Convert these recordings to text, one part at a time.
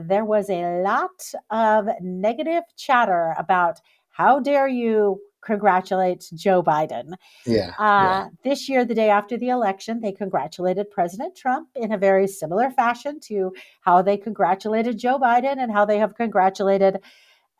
there was a lot of negative chatter about how dare you congratulate Joe Biden. Yeah, yeah, This year, the day after the election, they congratulated President Trump in a very similar fashion to how they congratulated Joe Biden and how they have congratulated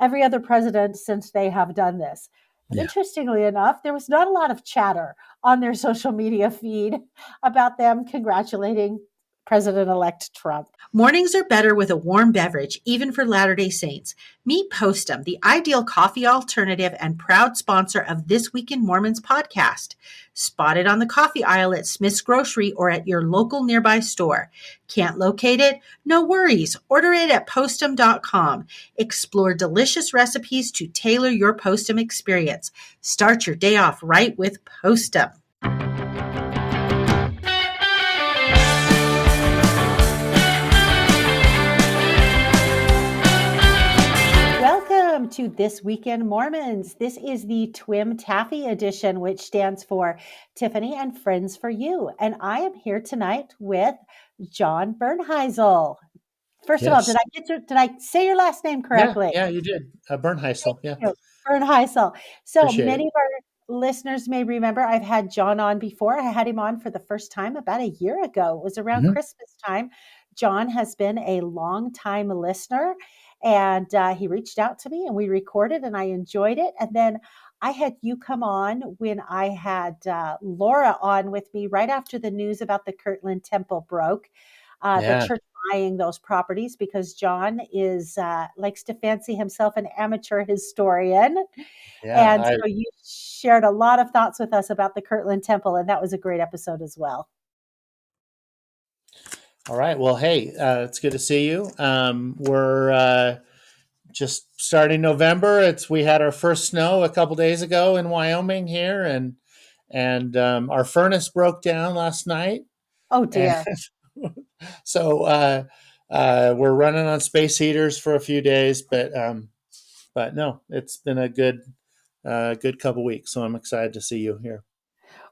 every other president since they have done this. yeah. Interestingly enough, there was not a lot of chatter on their social media feed about them congratulating President elect Trump. Mornings are better with a warm beverage, even for Latter day Saints. Meet Postum, the ideal coffee alternative and proud sponsor of This Week in Mormons podcast. Spotted on the coffee aisle at Smith's Grocery or at your local nearby store. Can't locate it? No worries. Order it at postum.com. Explore delicious recipes to tailor your Postum experience. Start your day off right with Postum. Welcome to This Weekend Mormons. This is the Twim Taffy edition, which stands for Tiffany and Friends for You. And I am here tonight with John Bernheisel. First of all, Yes. did I say your last name Yeah, correctly? yeah, you did. Bernheisel. Yeah, You. Bernheisel. So appreciate it. many of our listeners may remember I've had John on before. I had him on for the first time about a year ago. It was around Hmm. Christmas time. John has been a long time listener, and he reached out to me and we recorded, and I enjoyed it. And then I had you come on when I had Laura on with me right after the news about the Kirtland Temple broke. The Yeah, church buying those properties because John is likes to fancy himself an amateur historian, yeah. and so you shared a lot of thoughts with us about the Kirtland Temple, and that was a great episode as well. All right. Well, hey, it's good to see you. We're just starting November. We had our first snow a couple days ago in Wyoming here, and our furnace broke down last night, Oh and dear. so we're running on space heaters for a few days. But no, it's been a good couple weeks. So I'm excited to see you here.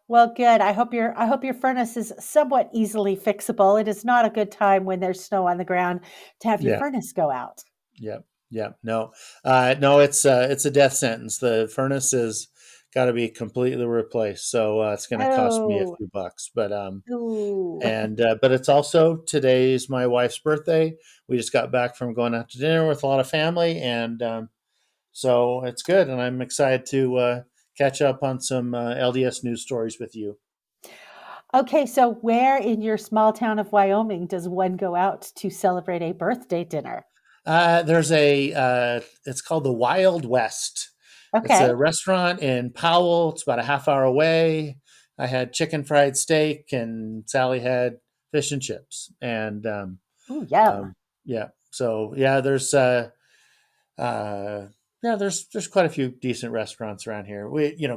Well, good. I hope your furnace is somewhat easily fixable. It is not a good time when there's snow on the ground to have your Yeah. furnace go out. Yep. Yep. No. No. It's a death sentence. The furnace has got to be completely replaced. So it's going to cost me a Oh, few bucks. ooh. But it's also today's my wife's birthday. We just got back from going out to dinner with a lot of family, and so it's good. And I'm excited to catch up on some LDS news stories with you. Okay, so where in your small town of Wyoming does one go out to celebrate a birthday dinner? There's it's called the Wild West. It's Okay. a restaurant in Powell. It's about a half hour away. I had chicken fried steak, and Sally had fish and chips. And Ooh, yum. um, yeah, so uh, yeah, there's quite a few decent restaurants around here.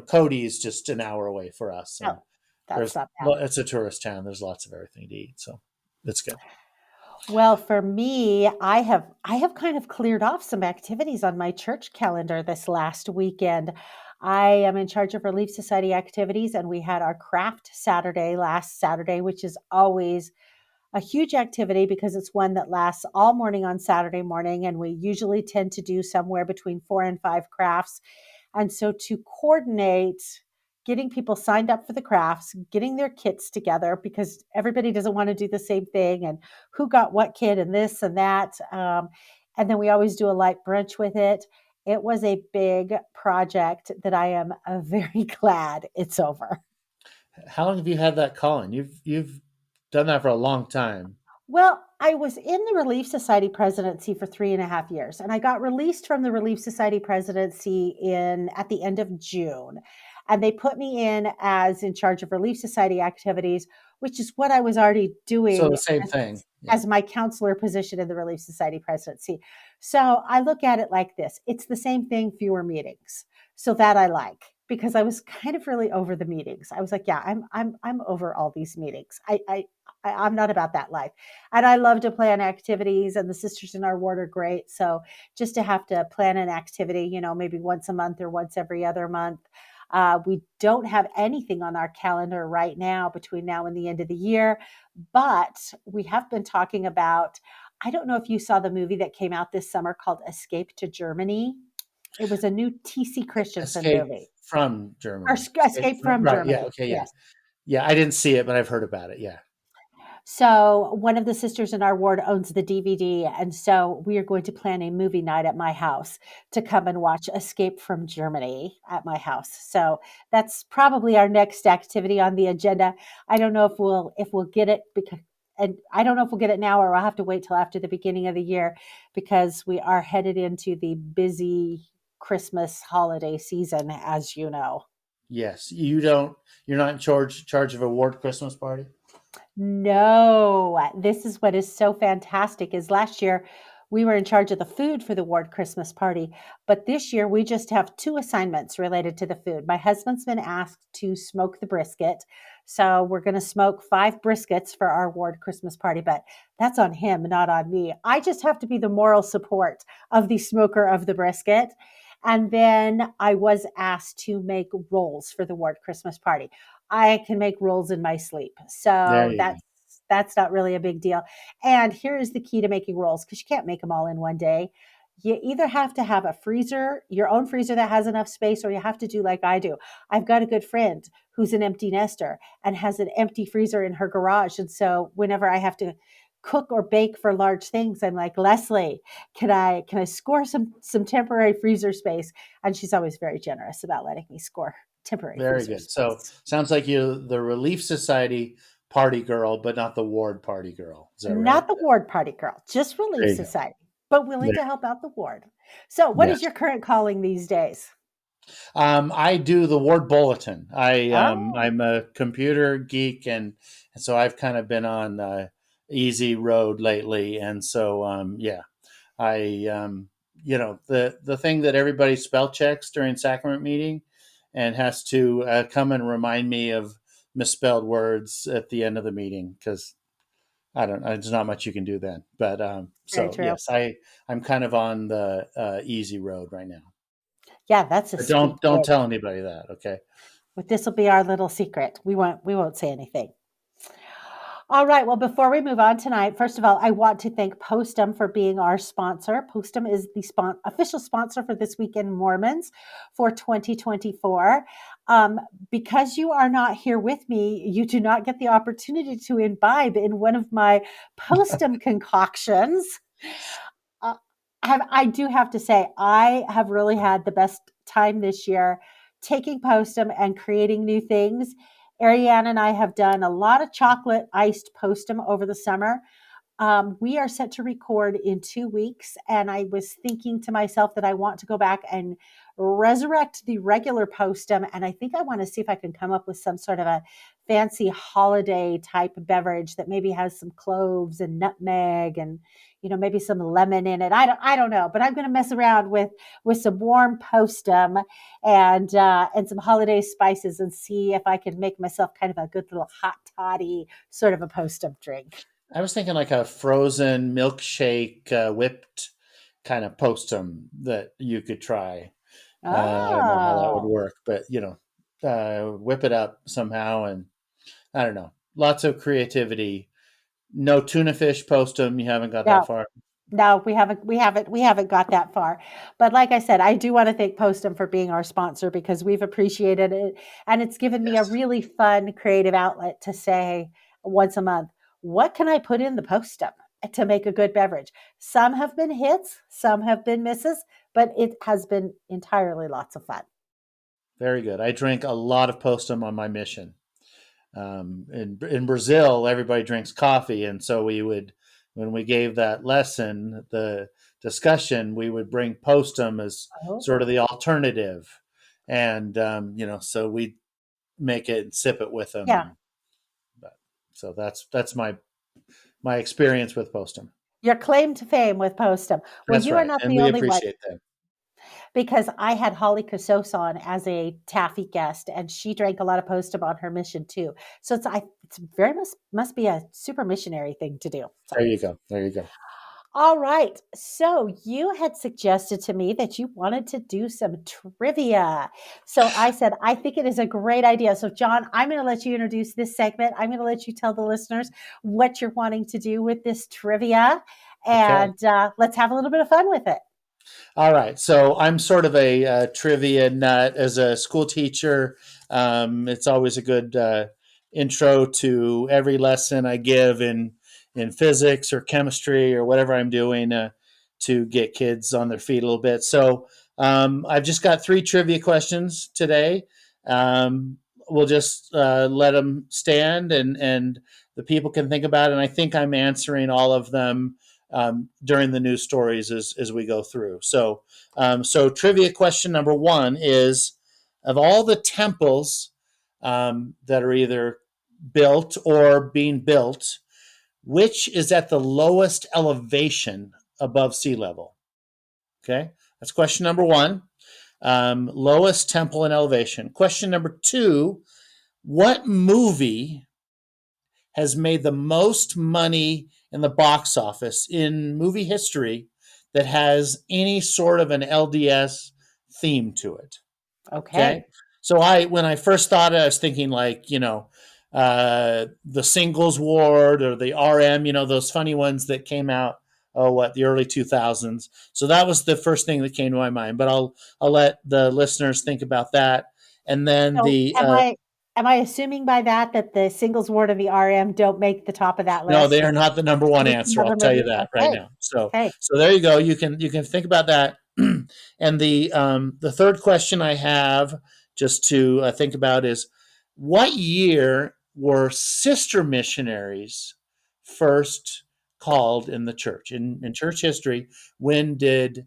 Cody's just an hour away for us, and Oh, that's not bad. it's a tourist town. There's lots of everything to eat, so it's good. Well, for me, I have kind of cleared off some activities on my church calendar this last weekend. I am in charge of Relief Society activities, and we had our craft Saturday last Saturday, which is always a huge activity because it's one that lasts all morning on Saturday morning. And we usually tend to do somewhere between 4 and 5 crafts. And so to coordinate getting people signed up for the crafts, getting their kits together because everybody doesn't want to do the same thing and who got what kit and this and that. And then we always do a light brunch with it. It was a big project that I am very glad it's over. How long have you had that calling? You've done that for a long time. Well, I was in the Relief Society presidency for 3.5 years, and I got released from the Relief Society presidency in at the end of June. And they put me in charge of Relief Society activities, which is what I was already So doing the same thing. Yeah. as my counselor position in the Relief Society presidency. So I look at it like this: it's the same thing, fewer meetings. So that I like because I was kind of really over the meetings. I was like, yeah, I'm over all these meetings. I'm not about that life. And I love to plan activities, and the sisters in our ward are great. So just to have to plan an activity, maybe once a month or once every other month. We don't have anything on our calendar right now between now and the end of the year, but we have been talking about I don't know if you saw the movie that came out this summer called Escape to Germany. It was a new T.C. Christensen Escape movie, from or Germany. Escape Escape from, from right. Yeah. Germany. Okay. Yeah. Yes. Yeah. I didn't see it, but I've heard about it. Yeah. So one of the sisters in our ward owns the DVD, and so we are going to plan a movie night at my house to come and watch Escape from Germany at my house. So that's probably our next activity on the agenda. I don't know if we'll get it because and I don't know if we'll get it now or I'll have to wait till after the beginning of the year because we are headed into the busy Christmas holiday season, as you know. Yes. You don't, you're not in charge of a ward Christmas party? No, this is what is so fantastic is last year we were in charge of the food for the ward Christmas party, but this year we just have two assignments related to the food. My husband's been asked to smoke the brisket. So we're going to smoke 5 briskets for our ward Christmas party, but that's on him, not on me. I just have to be the moral support of the smoker of the brisket. And then I was asked to make rolls for the ward Christmas party. I can make rolls in my sleep. There So you go. that's not really a big deal. And here is the key to making rolls because you can't make them all in one day. You either have to have a freezer, your own freezer that has enough space, or you have to do like I do. I've got a good friend who's an empty nester and has an empty freezer in her garage. And so whenever I have to cook or bake for large things, I'm like, Leslie, can I score some temporary freezer space? And she's always very generous about letting me score temporary Very freezer good. So space. sounds like you're the Relief Society party girl, but not the ward party girl. Is that right? Not the ward party girl, just There Relief you go. Society, but willing There. to help out the ward. So, what is Yes. your current calling these days? I do the ward bulletin. Oh, I'm a computer geek, and so I've kind of been on the easy road lately. And so, yeah, I, the thing that everybody spell checks during sacrament meeting, and has to come and remind me of misspelled words at the end of the meeting because I don't. There's not much you can do then. But very so true. yes, I'm kind of on the easy road right now. Yeah, that's a But sweet don't gig. tell anybody that, okay? But this will be our little secret. We won't say anything. All right. Well, before we move on tonight, first of all, I want to thank Postum for being our sponsor. Postum is the official sponsor for This Week in Mormons for 2024. Um, because you are not here with me, you do not get the opportunity to imbibe in one of my Postum concoctions. Uh, I do have to say, I have really had the best time this year taking Postum and creating new things. Ariane and I have done a lot of chocolate iced Postum over the summer. We are set to record in 2 weeks, and I was thinking to myself that I want to go back and resurrect the regular postum. And I think I want to see if I can come up with some sort of a fancy holiday type beverage that maybe has some cloves and nutmeg and maybe some lemon in it. I don't know, but I'm going to mess around with some warm postum and some holiday spices and see if I can make myself kind of a good little hot toddy sort of a postum drink. I was thinking like a frozen milkshake, whipped kind of postum that you could try. I don't know how that would Oh, work, but whip it up somehow, and I don't know. Lots of creativity. No tuna fish postum. You haven't got that no, far. no, we haven't got that far. But like I said, I do want to thank Postum for being our sponsor because we've appreciated it. And it's given me a Yes, really fun creative outlet to say once a month, what can I put in the Postum to make a good beverage? Some have been hits, some have been misses, but it has been entirely lots of fun. very good. I drink a lot of postum on my mission. In Brazil, everybody drinks coffee, and so we would, when we gave that lesson, the discussion, we would bring postum as sort of Oh. the alternative, and so we make it and sip it with them, Yeah. and but, so that's my experience with postum. Your claim to fame with Postum. Well, That's you are right, not and the we only one appreciate that. because I had Holly Casos on as a taffy guest, and she drank a lot of Postum on her mission too. So it's very must be a super missionary thing to do. So, There you go. There you go. all right. So you had suggested to me that you wanted to do some trivia. So I said I think it is a great idea. So John, I'm going to let you introduce this segment. I'm going to let you tell the listeners what you're wanting to do with this trivia. Okay. and let's have a little bit of fun with it. All right. So I'm sort of a trivia nut as a school teacher. It's always a good intro to every lesson I give in physics or chemistry or whatever I'm doing to get kids on their feet a little bit. So I've just got three trivia questions today. Um, we'll just let them stand and the people can think about it. And I think I'm answering all of them during the news stories as we go through. So trivia question number one is: of all the temples that are either built or being built, which is at the lowest elevation above sea level? Okay, that's question number one. Lowest temple in elevation. Question number two: what movie has made the most money in the box office in movie history that has any sort of an LDS theme to it? Okay. Okay. So when I first thought it, I was thinking like, the Singles Ward or the RM, those funny ones that came out, the early 2000s. So that was the first thing that came to my mind, but I'll let the listeners think about that. And then So am I assuming by that that the singles ward and the RM don't make the top of that No, they list? are not the number one It's answer. I'll another tell you movie. that right Okay. now. So, Okay. so there you go. You can think about that. And the third question I have just to think about is: what year were sister missionaries first called in the church in church history? When did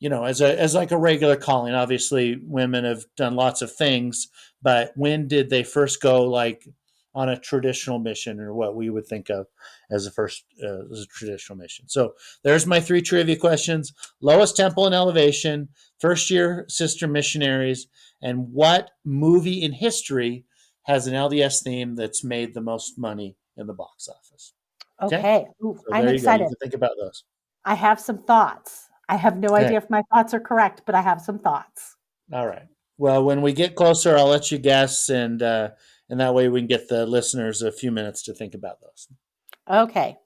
as like a regular calling? Obviously, women have done lots of things, but when did they first go like on a traditional mission, or what we would think of as as a traditional mission? So there's my three trivia questions: lowest temple in elevation, first year sister missionaries, and what movie in history has an LDS theme that's made the most money in the box office? Okay, Okay. Ooh, so I'm there you go. You excited. can think about those. I have some thoughts. I have no Okay, idea if my thoughts are correct, but I have some thoughts. all right. Well, when we get closer, I'll let you guess, and that way we can get the listeners a few minutes to think about those. Okay.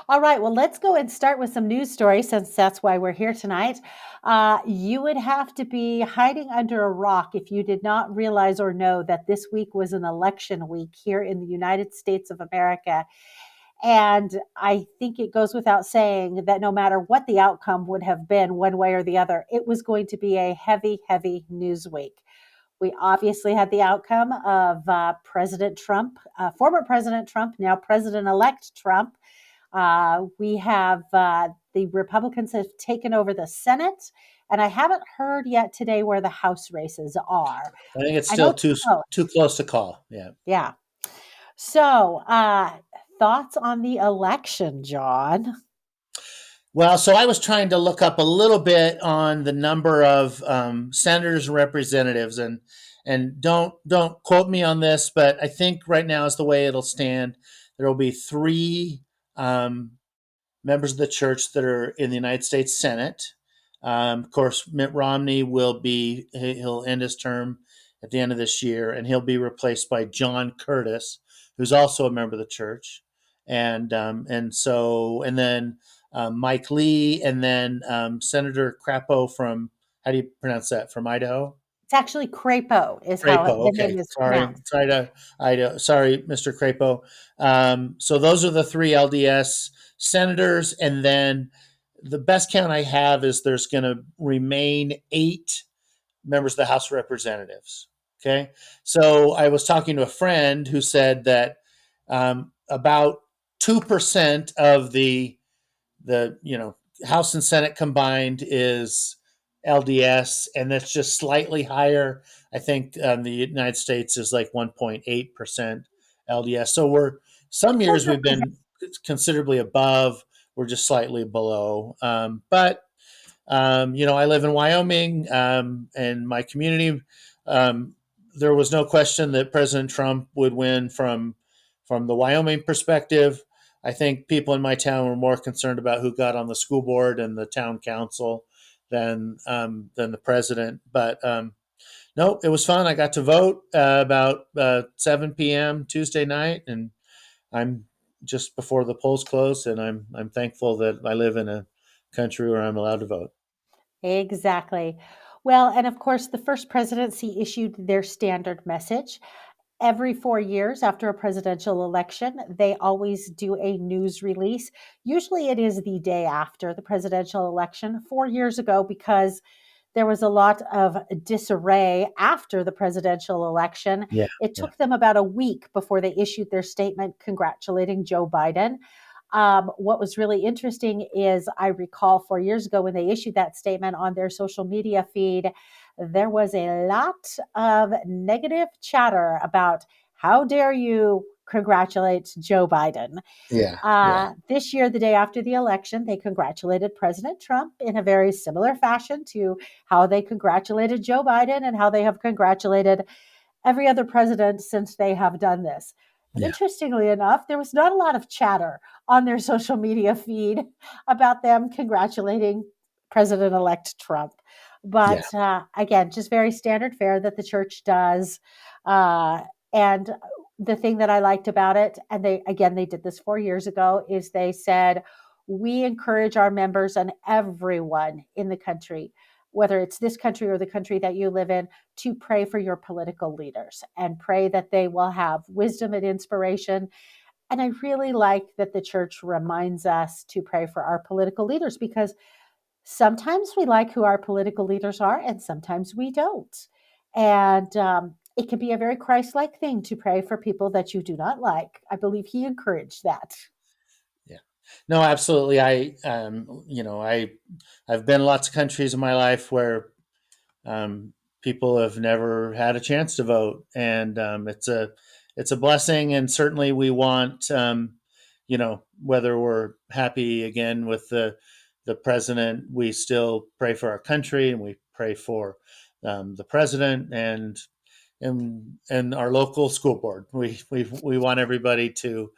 All right. Well, let's go and start with some news stories since that's why we're here tonight. You would have to be hiding under a rock if you did not realize or know that this week was an election week here in the United States of America. And I think it goes without saying that no matter what the outcome would have been, one way or the other, it was going to be a heavy, heavy news week. We obviously had the outcome of President Trump, former President Trump, now President elect Trump. We have the Republicans have taken over the Senate, and I haven't heard yet today where the House races are. I think it's I know still it's close. too close to call. Yeah. Yeah. So, thoughts on the election, John? Well, so I was trying to look up a little bit on the number of senators and representatives, and don't quote me on this, but I think right now is the way it'll stand. There will be three um, members of the church that are in the United States Senate. Of course, Mitt Romney he'll end his term at the end of this year, and he'll be replaced by John Curtis, who's also a member of the church, and then Mike Lee, and then Senator Crapo from, how do you pronounce that, from Idaho? It's actually Crapo is how Crapo. the Okay, name is sorry, pronounced. sorry, Mr. Crapo. So those are the three LDS senators, and then the best count I have is there's going to remain 8 members of the House of Representatives. Okay, so I was talking to a friend who said that about 2% of the House and Senate combined is LDS, and that's just slightly higher. I think the United States is like 1.8% LDS. So some years Closer we've been considerably above. We're just slightly below. But I live in Wyoming, and my community. Um, there was no question that President Trump would win from the Wyoming perspective. I think people in my town were more concerned about who got on the school board and the town council than the president. But no, it was fun. I got to vote about 7 p.m. Tuesday night, and I'm just before the polls close, and I'm thankful that I live in a country where I'm allowed to vote. Exactly. Well, and of course, the first presidency issued their standard message. Every 4 years after a presidential election, they always do a news release. Usually it is the day after the presidential election. 4 years ago, because there was a lot of disarray after the presidential election, Yeah, it yeah, took them about a week before they issued their statement congratulating Joe Biden. What was really interesting is I recall 4 years ago when they issued that statement on their social media feed, there was a lot of negative chatter about how dare you congratulate Joe Biden. yeah, yeah, This year, the day after the election, they congratulated President Trump in a very similar fashion to how they congratulated Joe Biden and how they have congratulated every other president since they have done this. yeah, Interestingly enough, there was not a lot of chatter on their social media feed about them congratulating President elect Trump. yeah, But again, just very standard fare that the church does. Uh, and the thing that I liked about it, and they did this 4 years ago, is they said, we encourage our members and everyone in the country, whether it's this country or the country that you live in, to pray for your political leaders and pray that they will have wisdom and inspiration. And I really like that the church reminds us to pray for our political leaders, because sometimes we like who our political leaders are and sometimes we don't. And it can be a very Christ like thing to pray for people that you do not like. I believe he encouraged that. yeah. No, absolutely. I've been in lots of countries in my life where um, people have never had a chance to vote, and it's a blessing. And certainly, we want, whether we're happy again with the president, we still pray for our country, and we pray for the president and our local school board. We want everybody to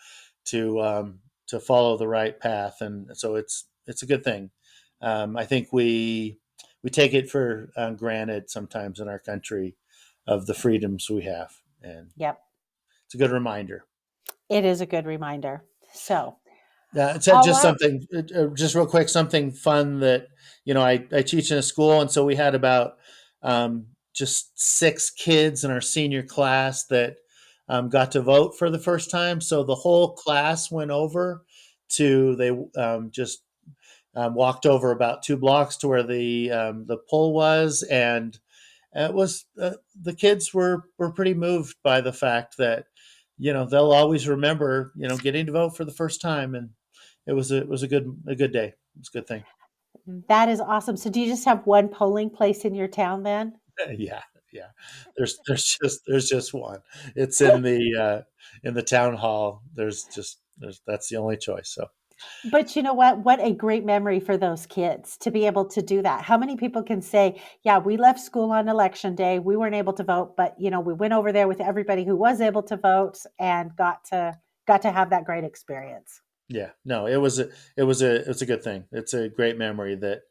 to follow the right path, and so it's a good thing. I think we take it for granted sometimes in our country of the freedoms we have, and Yep, it's a good reminder. it is a good reminder. So, It's all just right. something, just real quick, something fun that I teach in a school, and so we had about just 6 kids in our senior class that got to vote for the first time. So the whole class went over to they just walked over about 2 blocks to where the poll was, and it was the kids were pretty moved by the fact that they'll always remember getting to vote for the first time, and it was a good day. It was a good thing. That is awesome. So do you just have one polling place in your town then? Yeah, yeah. There's just one. It's in the town hall. There's that's the only choice. So But you know what? What a great memory for those kids to be able to do that. How many people can say, "Yeah, we left school on election day. We weren't able to vote, but we went over there with everybody who was able to vote and got to have that great experience." yeah, no, it was a good thing. It's a great memory that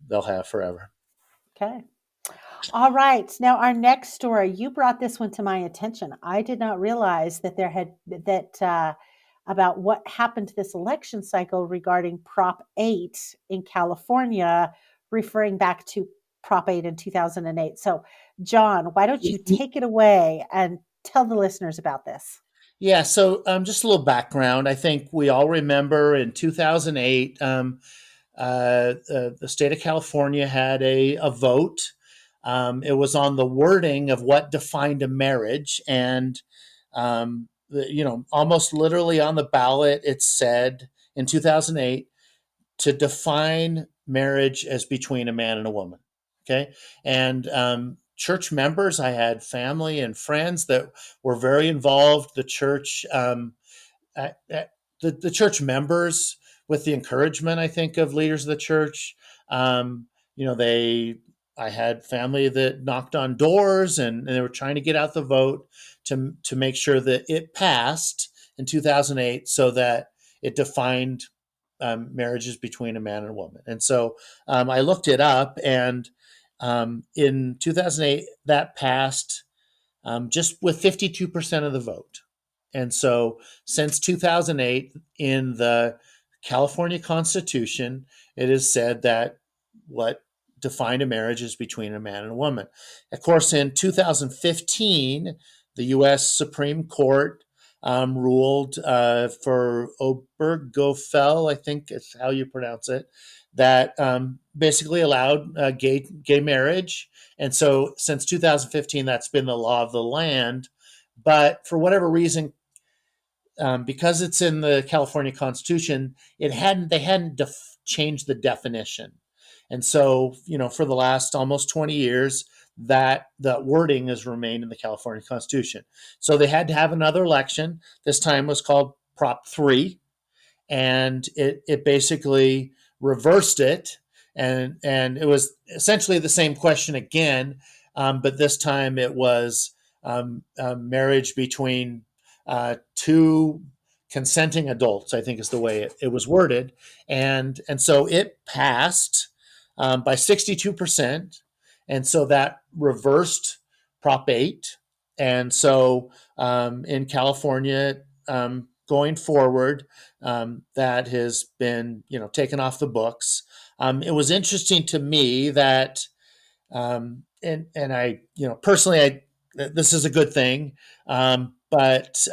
they'll have forever. Okay. All right. Now our next story, you brought this one to my attention. I did not realize that there had that about what happened this election cycle regarding Prop 8 in California, referring back to Prop 8 in 2008. So, John, why don't you take it away and tell the listeners about this? Yeah, so just a little background. I think we all remember in 2008, the state of California had a vote. It was on the wording of what defined a marriage, and almost literally on the ballot, it said in 2008 to define marriage as between a man and a woman. Okay. And church members, I had family and friends that were very involved. The church, the church members, with the encouragement, I think, of leaders of the church, I had family that knocked on doors, and they were trying to get out the vote to make sure that it passed in 2008, so that it defined marriages between a man and a woman. And so I looked it up, and in 2008, that passed just with 52% of the vote. And so since 2008, in the California Constitution, it is said that what defined a marriage is between a man and a woman. Of course, in 2015, the U.S. Supreme Court ruled for Obergefell, I think is how you pronounce it, that basically allowed gay marriage. And so since 2015, that's been the law of the land. But for whatever reason, because it's in the California Constitution, they hadn't changed the definition, and so for the last almost 20 years, that wording has remained in the California Constitution. So they had to have another election. This time was called Prop 3, and it basically reversed it, and it was essentially the same question again, but this time it was marriage between two consenting adults, I think is the way it was worded, and so it passed by 62%, and so that reversed Prop 8, and so in California, going forward, that has been taken off the books. It was interesting to me that and I personally, I this is a good thing, but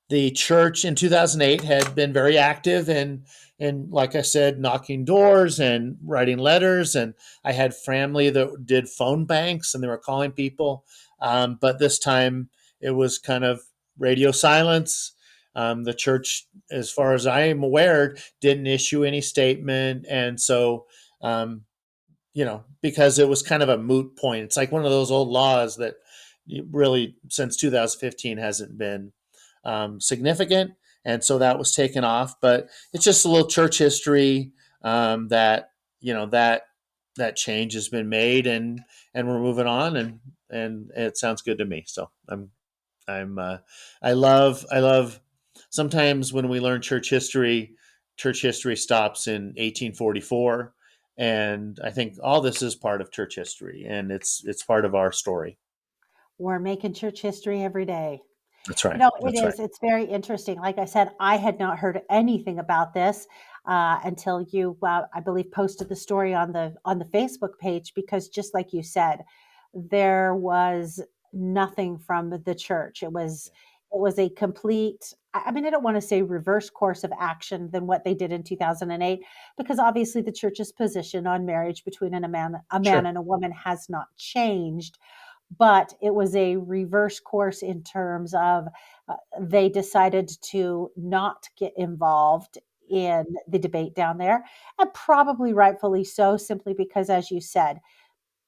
the church in 2008 had been very active in, like I said, knocking doors and writing letters, and I had family that did phone banks and they were calling people, but this time it was kind of radio silence. The church, as far as I am aware, didn't issue any statement, and so because it was kind of a moot point. It's like one of those old laws that really, since 2015, hasn't been significant, and so that was taken off. But it's just a little church history, that that change has been made, and we're moving on, and it sounds good to me. So I'm I love sometimes when we learn church history stops in 1844, and I think all this is part of church history, and it's part of our story. We're making church history every day. That's right. It That's right. is. It's very interesting. Like I said, I had not heard anything about this until you, I believe, posted the story on the Facebook page. Because just like you said, there was nothing from the church. It was a complete. I mean, I don't want to say reverse course of action than what they did in 2008, because obviously the church's position on marriage between a man Sure. and a woman has not changed, but it was a reverse course in terms of they decided to not get involved in the debate down there, and probably rightfully so, simply because, as you said,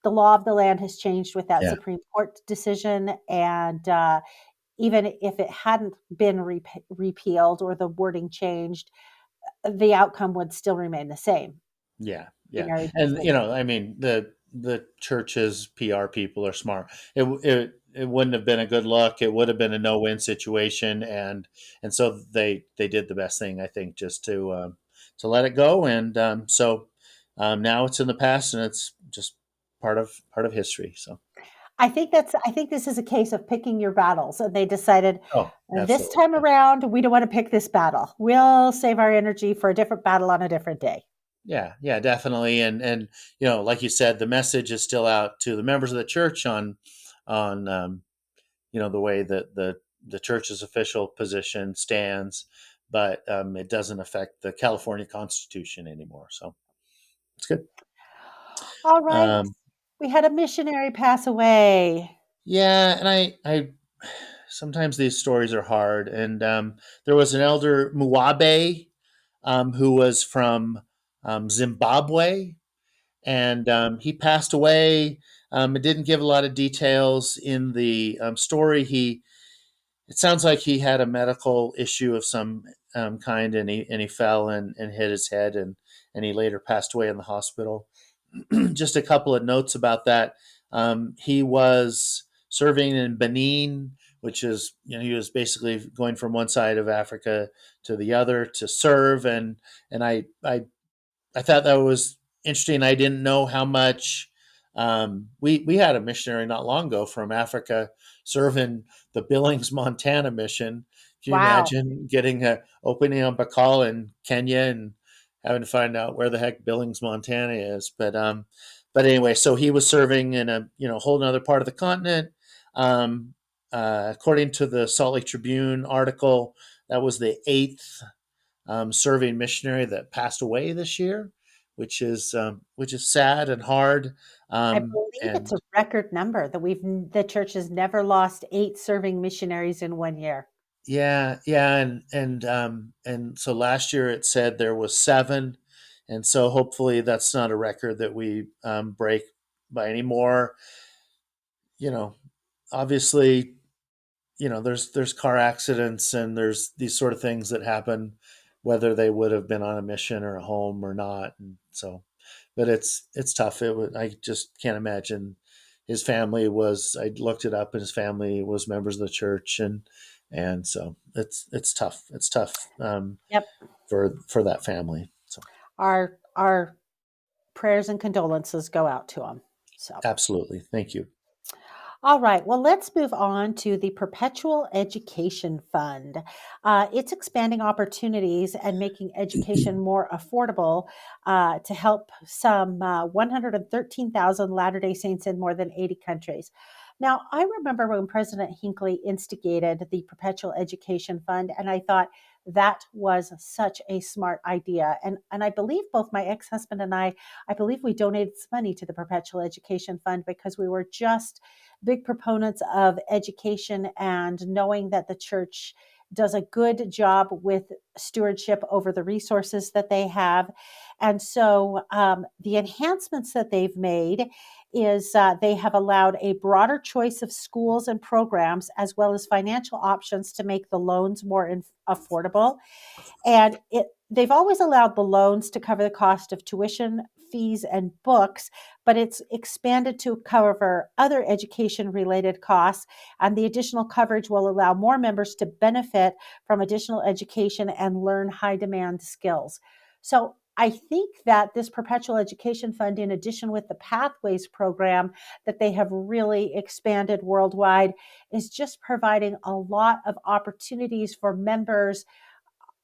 the law of the land has changed with that Yeah. Supreme Court decision, and even if it hadn't been repealed or the wording changed, the outcome would still remain the same. Yeah, Be yeah, married and between. I mean, the church's PR people are smart. It wouldn't have been a good look. It would have been a no win situation, and so they did the best thing, I think, just to let it go, and so now it's in the past, and it's just part of history. So, I think this is a case of picking your battles, and they decided, oh, this absolutely, time yeah. around, we don't want to pick this battle. We'll save our energy for a different battle on a different day. Yeah, yeah, definitely, and like you said, the message is still out to the members of the church on the way that the church's official position stands, but it doesn't affect the California Constitution anymore. So it's good. All right. Um, We had a missionary pass away. yeah, and I sometimes these stories are hard. And there was an elder Muabe, who was from Zimbabwe, and he passed away. It didn't give a lot of details in the story. It sounds like he had a medical issue of some kind, and he fell and hit his head, and he later passed away in the hospital. Just a couple of notes about that. He was serving in Benin, which is, he was basically going from one side of Africa to the other to serve, and I thought that was interesting. I didn't know how much We had a missionary not long ago from Africa serving the Billings, Montana mission. Can you Wow. imagine getting a opening up a call in Kenya and having to find out where the heck Billings, Montana is? But anyway, so he was serving in a whole another part of the continent. Um, According to the Salt Lake Tribune article, that was the eighth serving missionary that passed away this year, which is sad and hard. I believe it's a And record number that the church has never lost 8 serving missionaries in 1 year. yeah, yeah, and so last year it said there was seven, and so hopefully that's not a record that we break by any more. You know, obviously, there's car accidents and there's these sort of things that happen, whether they would have been on a mission or a home or not, and so, but it's tough. I just can't imagine. His family was, I looked it up, and his family was members of the church, and so it's tough. It's tough Yep. for that family. So Our prayers and condolences go out to them. So absolutely, thank you. all right, well, let's move on to the Perpetual Education Fund. It's expanding opportunities and making education more affordable to help some 113,000 Latter day Saints in more than 80 countries. Now, I remember when President Hinckley instigated the Perpetual Education Fund, and I thought that was such a smart idea. And I believe both my ex husband and I believe we donated some money to the Perpetual Education Fund because we were just big proponents of education and knowing that the church does a good job with stewardship over the resources that they have. And so the enhancements that they've made is they have allowed a broader choice of schools and programs as well as financial options to make the loans more affordable. And they've always allowed the loans to cover the cost of tuition, fees, and books, but it's expanded to cover other education related costs. And the additional coverage will allow more members to benefit from additional education and learn high demand skills. So I think that this Perpetual Education Fund, in addition with the Pathways program that they have really expanded worldwide, is just providing a lot of opportunities for members.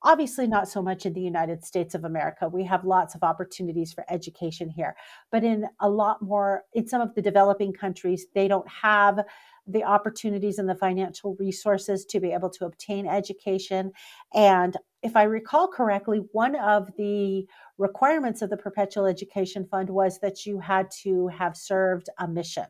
Obviously, not so much in the United States of America. We have lots of opportunities for education here, but in a lot more, in some of the developing countries, they don't have the opportunities and the financial resources to be able to obtain education. And if I recall correctly, one of the requirements of the Perpetual Education Fund was that you had to have served a mission,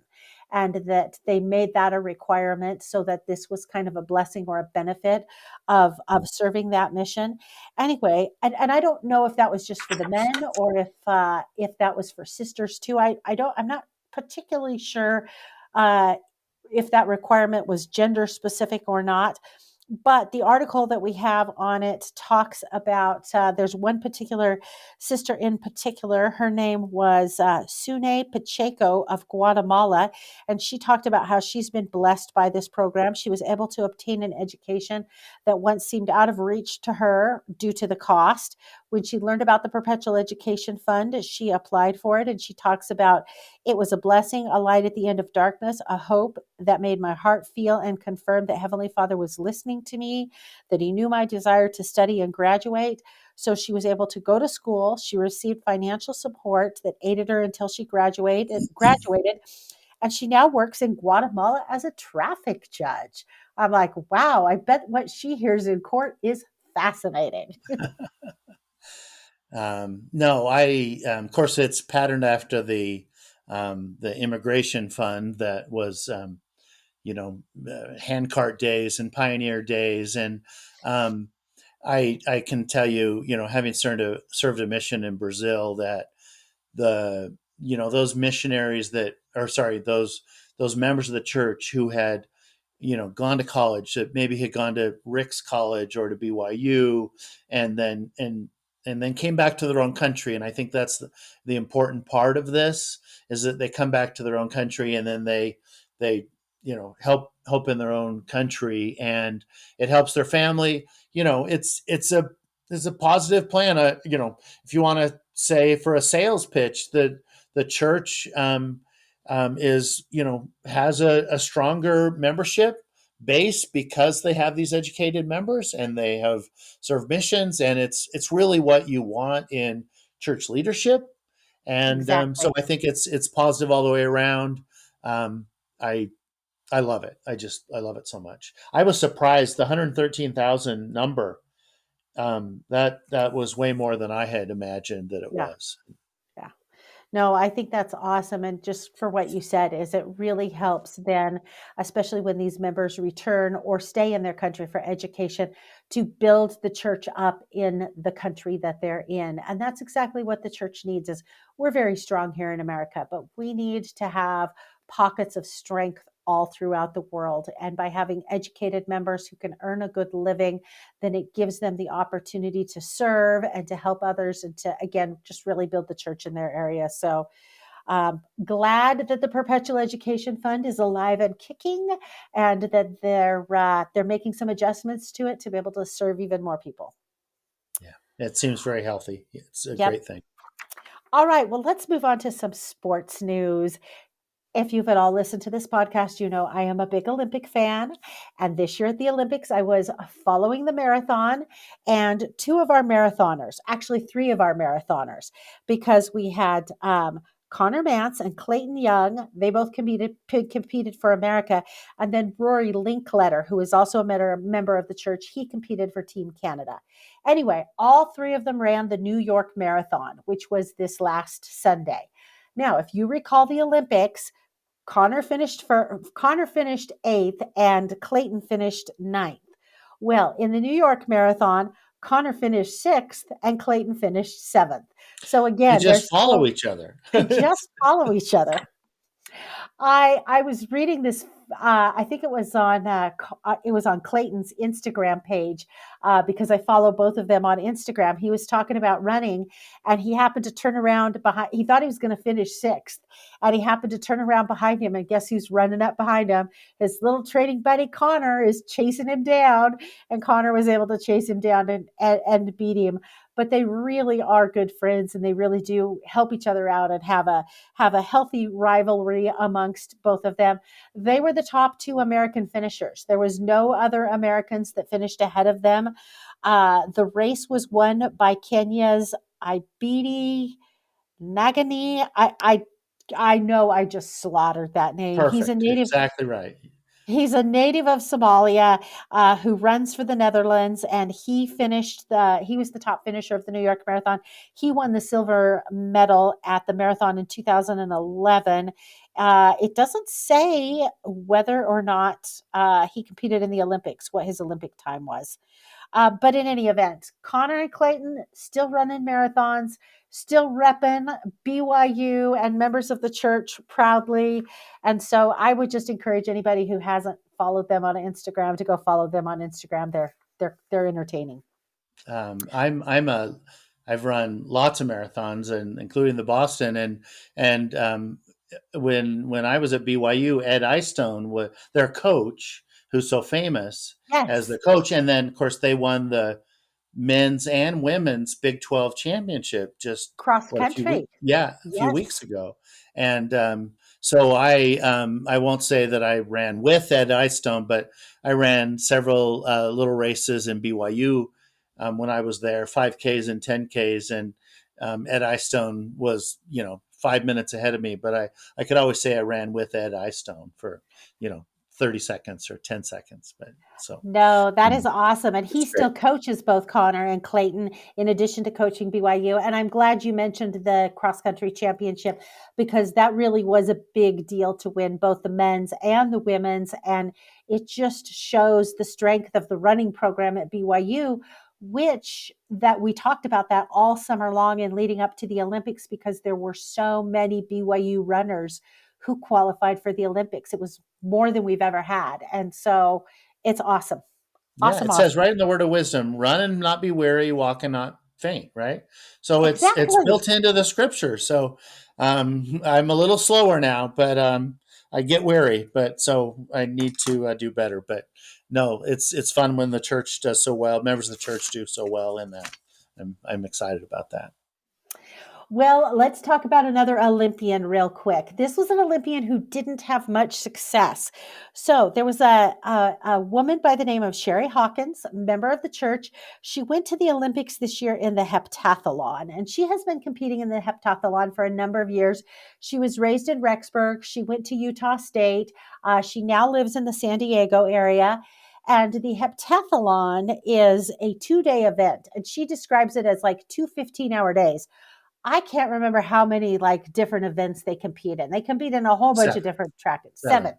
and that they made that a requirement so that this was kind of a blessing or a benefit of serving that mission. Anyway, and I don't know if that was just for the men or if that was for sisters too. I'm not particularly sure uh, if that requirement was gender specific or not. But the article that we have on it talks about there's one particular sister in particular. Her name was Sune Pacheco of Guatemala. And she talked about how she's been blessed by this program. She was able to obtain an education that once seemed out of reach to her due to the cost. When she learned about the Perpetual Education Fund, she applied for it. And she talks about it was a blessing, a light at the end of darkness, a hope that made my heart feel and confirm that Heavenly Father was listening to me, that He knew my desire to study and graduate. So she was able to go to school. She received financial support that aided her until she graduated, and she now works in Guatemala as a traffic judge. I'm like, wow, I bet what she hears in court is fascinating. No, of course, it's patterned after the immigration fund that was, handcart days and pioneer days. And um, I can tell you, having served a mission in Brazil, that those missionaries that, or sorry, those members of the church who had gone to college, that maybe had gone to Rick's college or to BYU, and then came back to their own country. And I think that's the important part of this, is that they come back to their own country, and then they help in their own country, and it helps their family. It's a positive plan. If you want to say, for a sales pitch, that the church is, has a stronger membership base because they have these educated members and they have served missions, and it's really what you want in church leadership. And so Exactly. I think it's positive all the way around. Um, I I love it. I love it so much. I was surprised the 113,000 number. That was way more than I had imagined that it Yeah. was. Yeah. No, I think that's awesome. And just for what you said, is it really helps then, especially when these members return or stay in their country for education, to build the church up in the country that they're in. And that's exactly what the church needs. Is we're very strong here in America, but we need to have pockets of strength all throughout the world. And by having educated members who can earn a good living, then it gives them the opportunity to serve and to help others and to, again, just really build the church in their area. So glad that the Perpetual Education Fund is alive and kicking, and that they're making some adjustments to it to be able to serve even more people. Yeah, it seems very healthy. It's a Yep. great thing. All right. Well, let's move on to some sports news. If you've at all listened to this podcast, you know I am a big Olympic fan. And this year at the Olympics, I was following the marathon, and two of our marathoners, actually three of our marathoners, because we had Connor Mance and Clayton Young. They both competed for America. And then Rory Linkletter, who is also a member of the church, he competed for Team Canada. Anyway, all three of them ran the New York Marathon, which was this last Sunday. Now, if you recall the Olympics, Connor finished eighth and Clayton finished ninth. Well, in the New York Marathon, Connor finished sixth and Clayton finished seventh. So They again, just there's follow still each other. they just follow each other. I was reading this. I think it was on Clayton's Instagram page, because I follow both of them on Instagram. He was talking about running, and he happened to turn around behind. He thought he was going to finish sixth, and he happened to turn around behind him. And guess who's running up behind him? His little training buddy Connor is chasing him down, and Connor was able to chase him down and beat him. But they really are good friends, and they really do help each other out and have a healthy rivalry amongst both of them. They were the top two American finishers. There was no other Americans that finished ahead of them. The race was won by Kenya's Ibidi Nagani. I know I just slaughtered that name. Perfect. Exactly right. He's a native of Somalia, who runs for the Netherlands, and he was the top finisher of the New York Marathon. He won the silver medal at the marathon in 2011. It doesn't say whether or not he competed in the Olympics, what his Olympic time was. But in any event, Connor and Clayton still running marathons, still repping BYU and members of the church proudly. And so I would just encourage anybody who hasn't followed them on Instagram to go follow them on Instagram. They're entertaining. I'm a I've run lots of marathons, and including the Boston, and when I was at BYU, Ed Eyestone was their coach, who's so famous as Yes, the coach, and then of course they won the men's and women's Big 12 championship just cross what a few weeks country. yeah a few Yes. weeks ago. And so I won't say that I ran with Ed Eyestone, but I ran several little races in BYU when I was there, 5Ks and 10Ks, and Ed Eyestone was 5 minutes ahead of me, but I could always say I ran with Ed Eyestone for 30 seconds or 10 seconds, but so No, that is awesome. And he it's great. still coaches both Connor and Clayton in addition to coaching BYU. And I'm glad you mentioned the cross country championship, because that really was a big deal to win both the men's and the women's. And it just shows the strength of the running program at BYU, which that we talked about that all summer long and leading up to the Olympics, because there were so many BYU runners who qualified for the Olympics. It was more than we've ever had. And so it's awesome. Yeah, Awesome, it says awesome. right in the word of wisdom, run and not be weary, walk and not faint, right? So it's Exactly. built into the scripture. So I'm a little slower now, but I get weary, but so I need to do better. But no, it's fun when the church does so well. Members of the church do so well in that. I'm excited about that. Well, let's talk about another Olympian real quick. This was an Olympian who didn't have much success. So there was a woman by the name of Sherry Hawkins, a member of the church. She went to the Olympics this year in the heptathlon, and she has been competing in the heptathlon for a number of years. She was raised in Rexburg. She went to Utah State. She now lives in the San Diego area. And the heptathlon is a 2 day event. And she describes it as like 2 15-hour days. I can't remember how many like different events they compete in. They compete in a whole bunch of Seven. different track, Seven.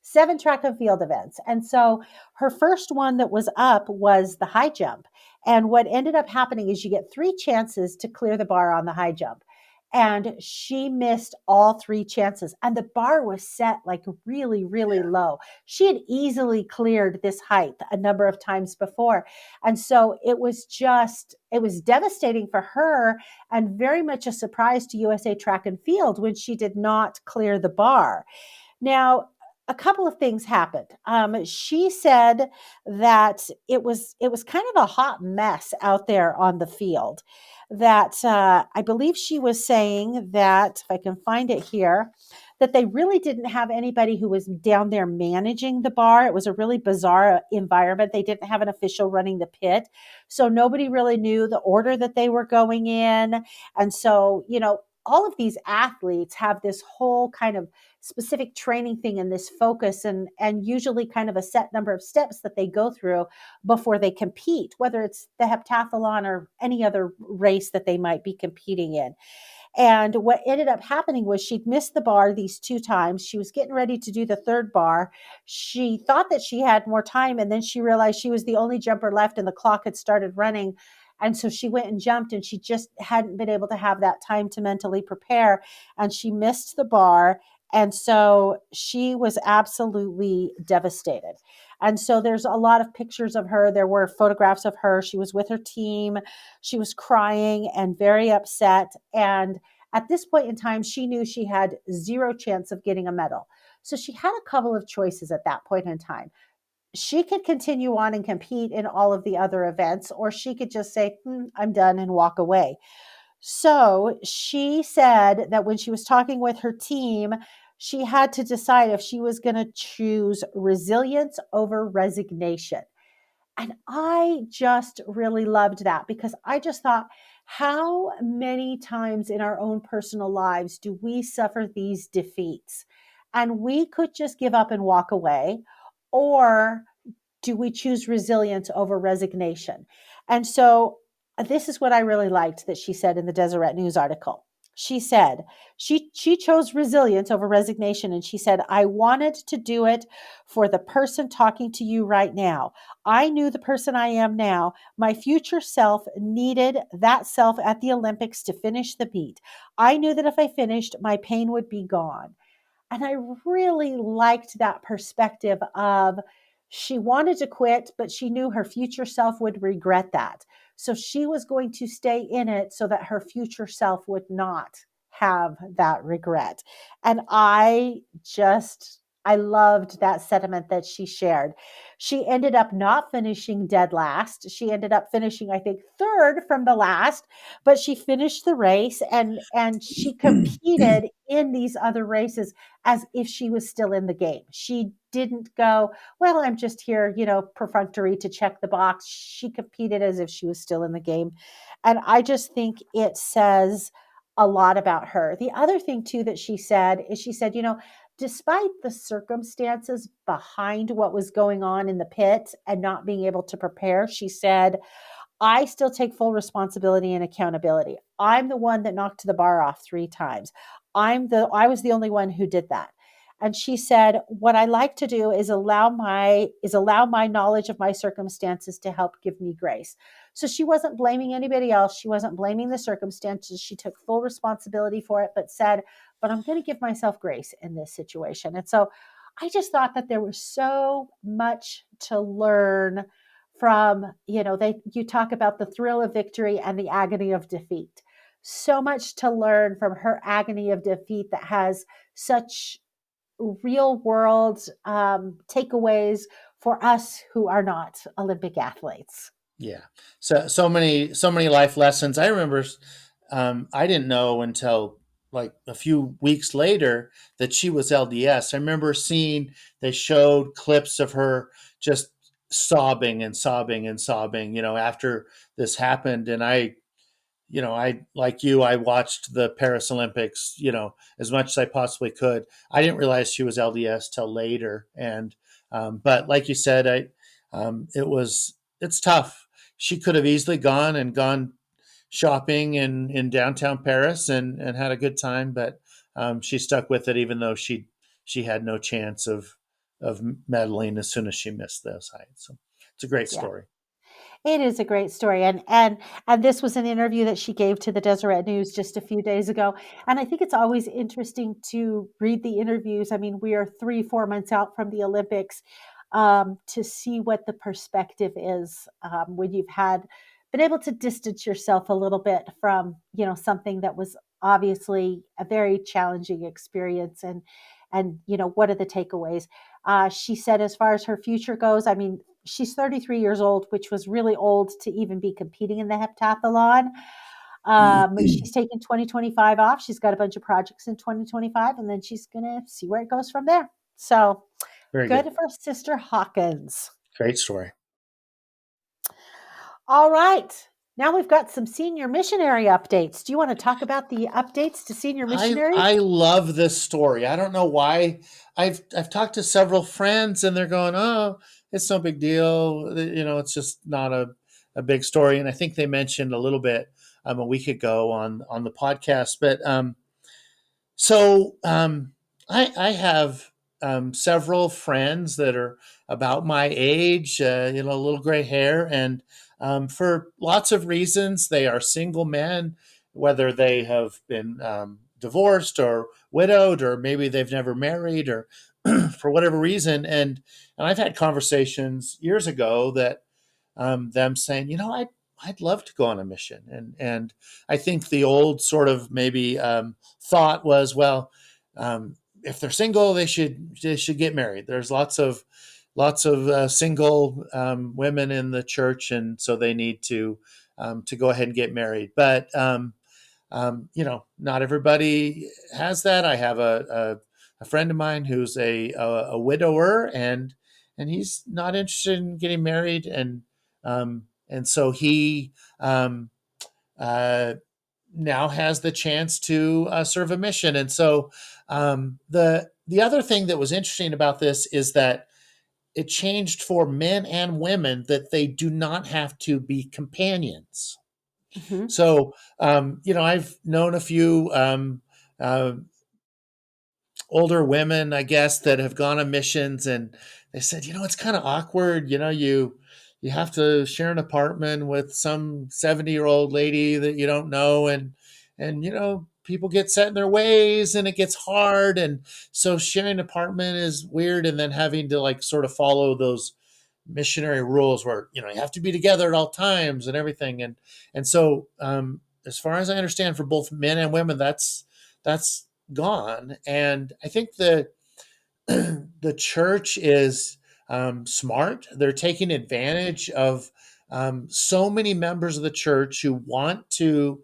seven track and field events. And so her first one that was up was the high jump. And what ended up happening is you get three chances to clear the bar on the high jump. And she missed all three chances. And the bar was set like really, really Yeah. low. She had easily cleared this height a number of times before. And so it was devastating for her and very much a surprise to USA Track and Field when she did not clear the bar. Now, a couple of things happened. She said that it was kind of a hot mess out there on the field. That I believe she was saying that if I can find it here, that they really didn't have anybody who was down there managing the bar. It was a really bizarre environment. They didn't have an official running the pit, so nobody really knew the order that they were going in. And so, all of these athletes have this whole kind of specific training thing and this focus and usually kind of a set number of steps that they go through before they compete, whether it's the heptathlon or any other race that they might be competing in. And what ended up happening was she'd missed the bar these two times. She was getting ready to do the third bar. She thought that she had more time, and then she realized she was the only jumper left and the clock had started running. And so she went and jumped, and she just hadn't been able to have that time to mentally prepare. And she missed the bar. And so she was absolutely devastated. And so there's a lot of pictures of her. There were photographs of her. She was with her team. She was crying and very upset. And at this point in time, she knew she had zero chance of getting a medal. So she had a couple of choices at that point in time. She could continue on and compete in all of the other events, or she could just say, I'm done and walk away. So she said that when she was talking with her team, she had to decide if she was going to choose resilience over resignation. And I just really loved that because I just thought, how many times in our own personal lives do we suffer these defeats? And we could just give up and walk away, or do we choose resilience over resignation? And so this is what I really liked that she said in the Deseret News article. She said she chose resilience over resignation, and she said, I wanted to do it for the person talking to you right now. I knew the person I am now. My future self needed that self at the Olympics to finish the meet. I knew that if I finished, my pain would be gone. And I really liked that perspective of she wanted to quit, but she knew her future self would regret that. So she was going to stay in it so that her future self would not have that regret. And I loved that sentiment that she shared. She ended up not finishing dead last. She ended up finishing, I think, third from the last, but she finished the race and she competed in these other races as if she was still in the game. She didn't go, well, I'm just here, perfunctory to check the box. She competed as if she was still in the game. And I just think it says a lot about her. The other thing, too, that she said is she said, despite the circumstances behind what was going on in the pit and not being able to prepare, she said, I still take full responsibility and accountability. I'm the one that knocked the bar off three times. I was the only one who did that. And she said, what I like to do is allow my knowledge of my circumstances to help give me grace. So she wasn't blaming anybody else. She wasn't blaming the circumstances. She took full responsibility for it, but said, but I'm going to give myself grace in this situation. And so I just thought that there was so much to learn from, you talk about the thrill of victory and the agony of defeat. So much to learn from her agony of defeat that has such real world takeaways for us who are not Olympic athletes. Yeah. So many life lessons. I remember. I didn't know until like a few weeks later that she was LDS. I remember seeing they showed clips of her just sobbing and sobbing and sobbing, after this happened. And I, like you, I watched the Paris Olympics, as much as I possibly could. I didn't realize she was LDS till later. And, but like you said, it's tough. She could have easily gone shopping in downtown Paris and had a good time, but she stuck with it, even though she had no chance of medaling as soon as she missed those heights. So it's a great Yeah. story. It is a great story, and this was an interview that she gave to the Deseret News just a few days ago, and I think it's always interesting to read the interviews. I mean, we are 3, 4 months out from the Olympics, to see what the perspective is, when you've had been able to distance yourself a little bit from, something that was obviously a very challenging experience, and what are the takeaways? She said, as far as her future goes, I mean, she's 33 years old, which was really old to even be competing in the heptathlon. She's taking 2025 off. She's got a bunch of projects in 2025, and then she's going to see where it goes from there. So Very good good. for Sister Hawkins. Great story. All right. Now we've got some senior missionary updates. Do you want to talk about the updates to senior I missionaries? love this story. I don't know why. I've talked to several friends and they're going, "Oh, it's no big deal. It's just not a big story." And I think they mentioned a little bit a week ago on the podcast. But so I have several friends that are about my age, a little gray hair, and for lots of reasons, they are single men, whether they have been divorced or widowed, or maybe they've never married, or for whatever reason. And I've had conversations years ago that them saying, I'd love to go on a mission, and I think the old sort of maybe thought was, well, if they're single, they should get married. There's lots of single women in the church, and so they need to go ahead and get married. But not everybody has that. I have a friend of mine who's a widower, and he's not interested in getting married, and so he um, uh, now has the chance to serve a mission. And so the other thing that was interesting about this is that it changed for men and women that they do not have to be companions. Hmm. So I've known a few uh, older women, I guess, that have gone on missions, and they said, it's kind of awkward. You have to share an apartment with some 70-year-old lady that you don't know, and people get set in their ways, and it gets hard, and so sharing an apartment is weird, and then having to like sort of follow those missionary rules where you have to be together at all times and everything, and so as far as I understand, for both men and women, that's gone. And I think the church is smart. They're taking advantage of so many members of the church who want to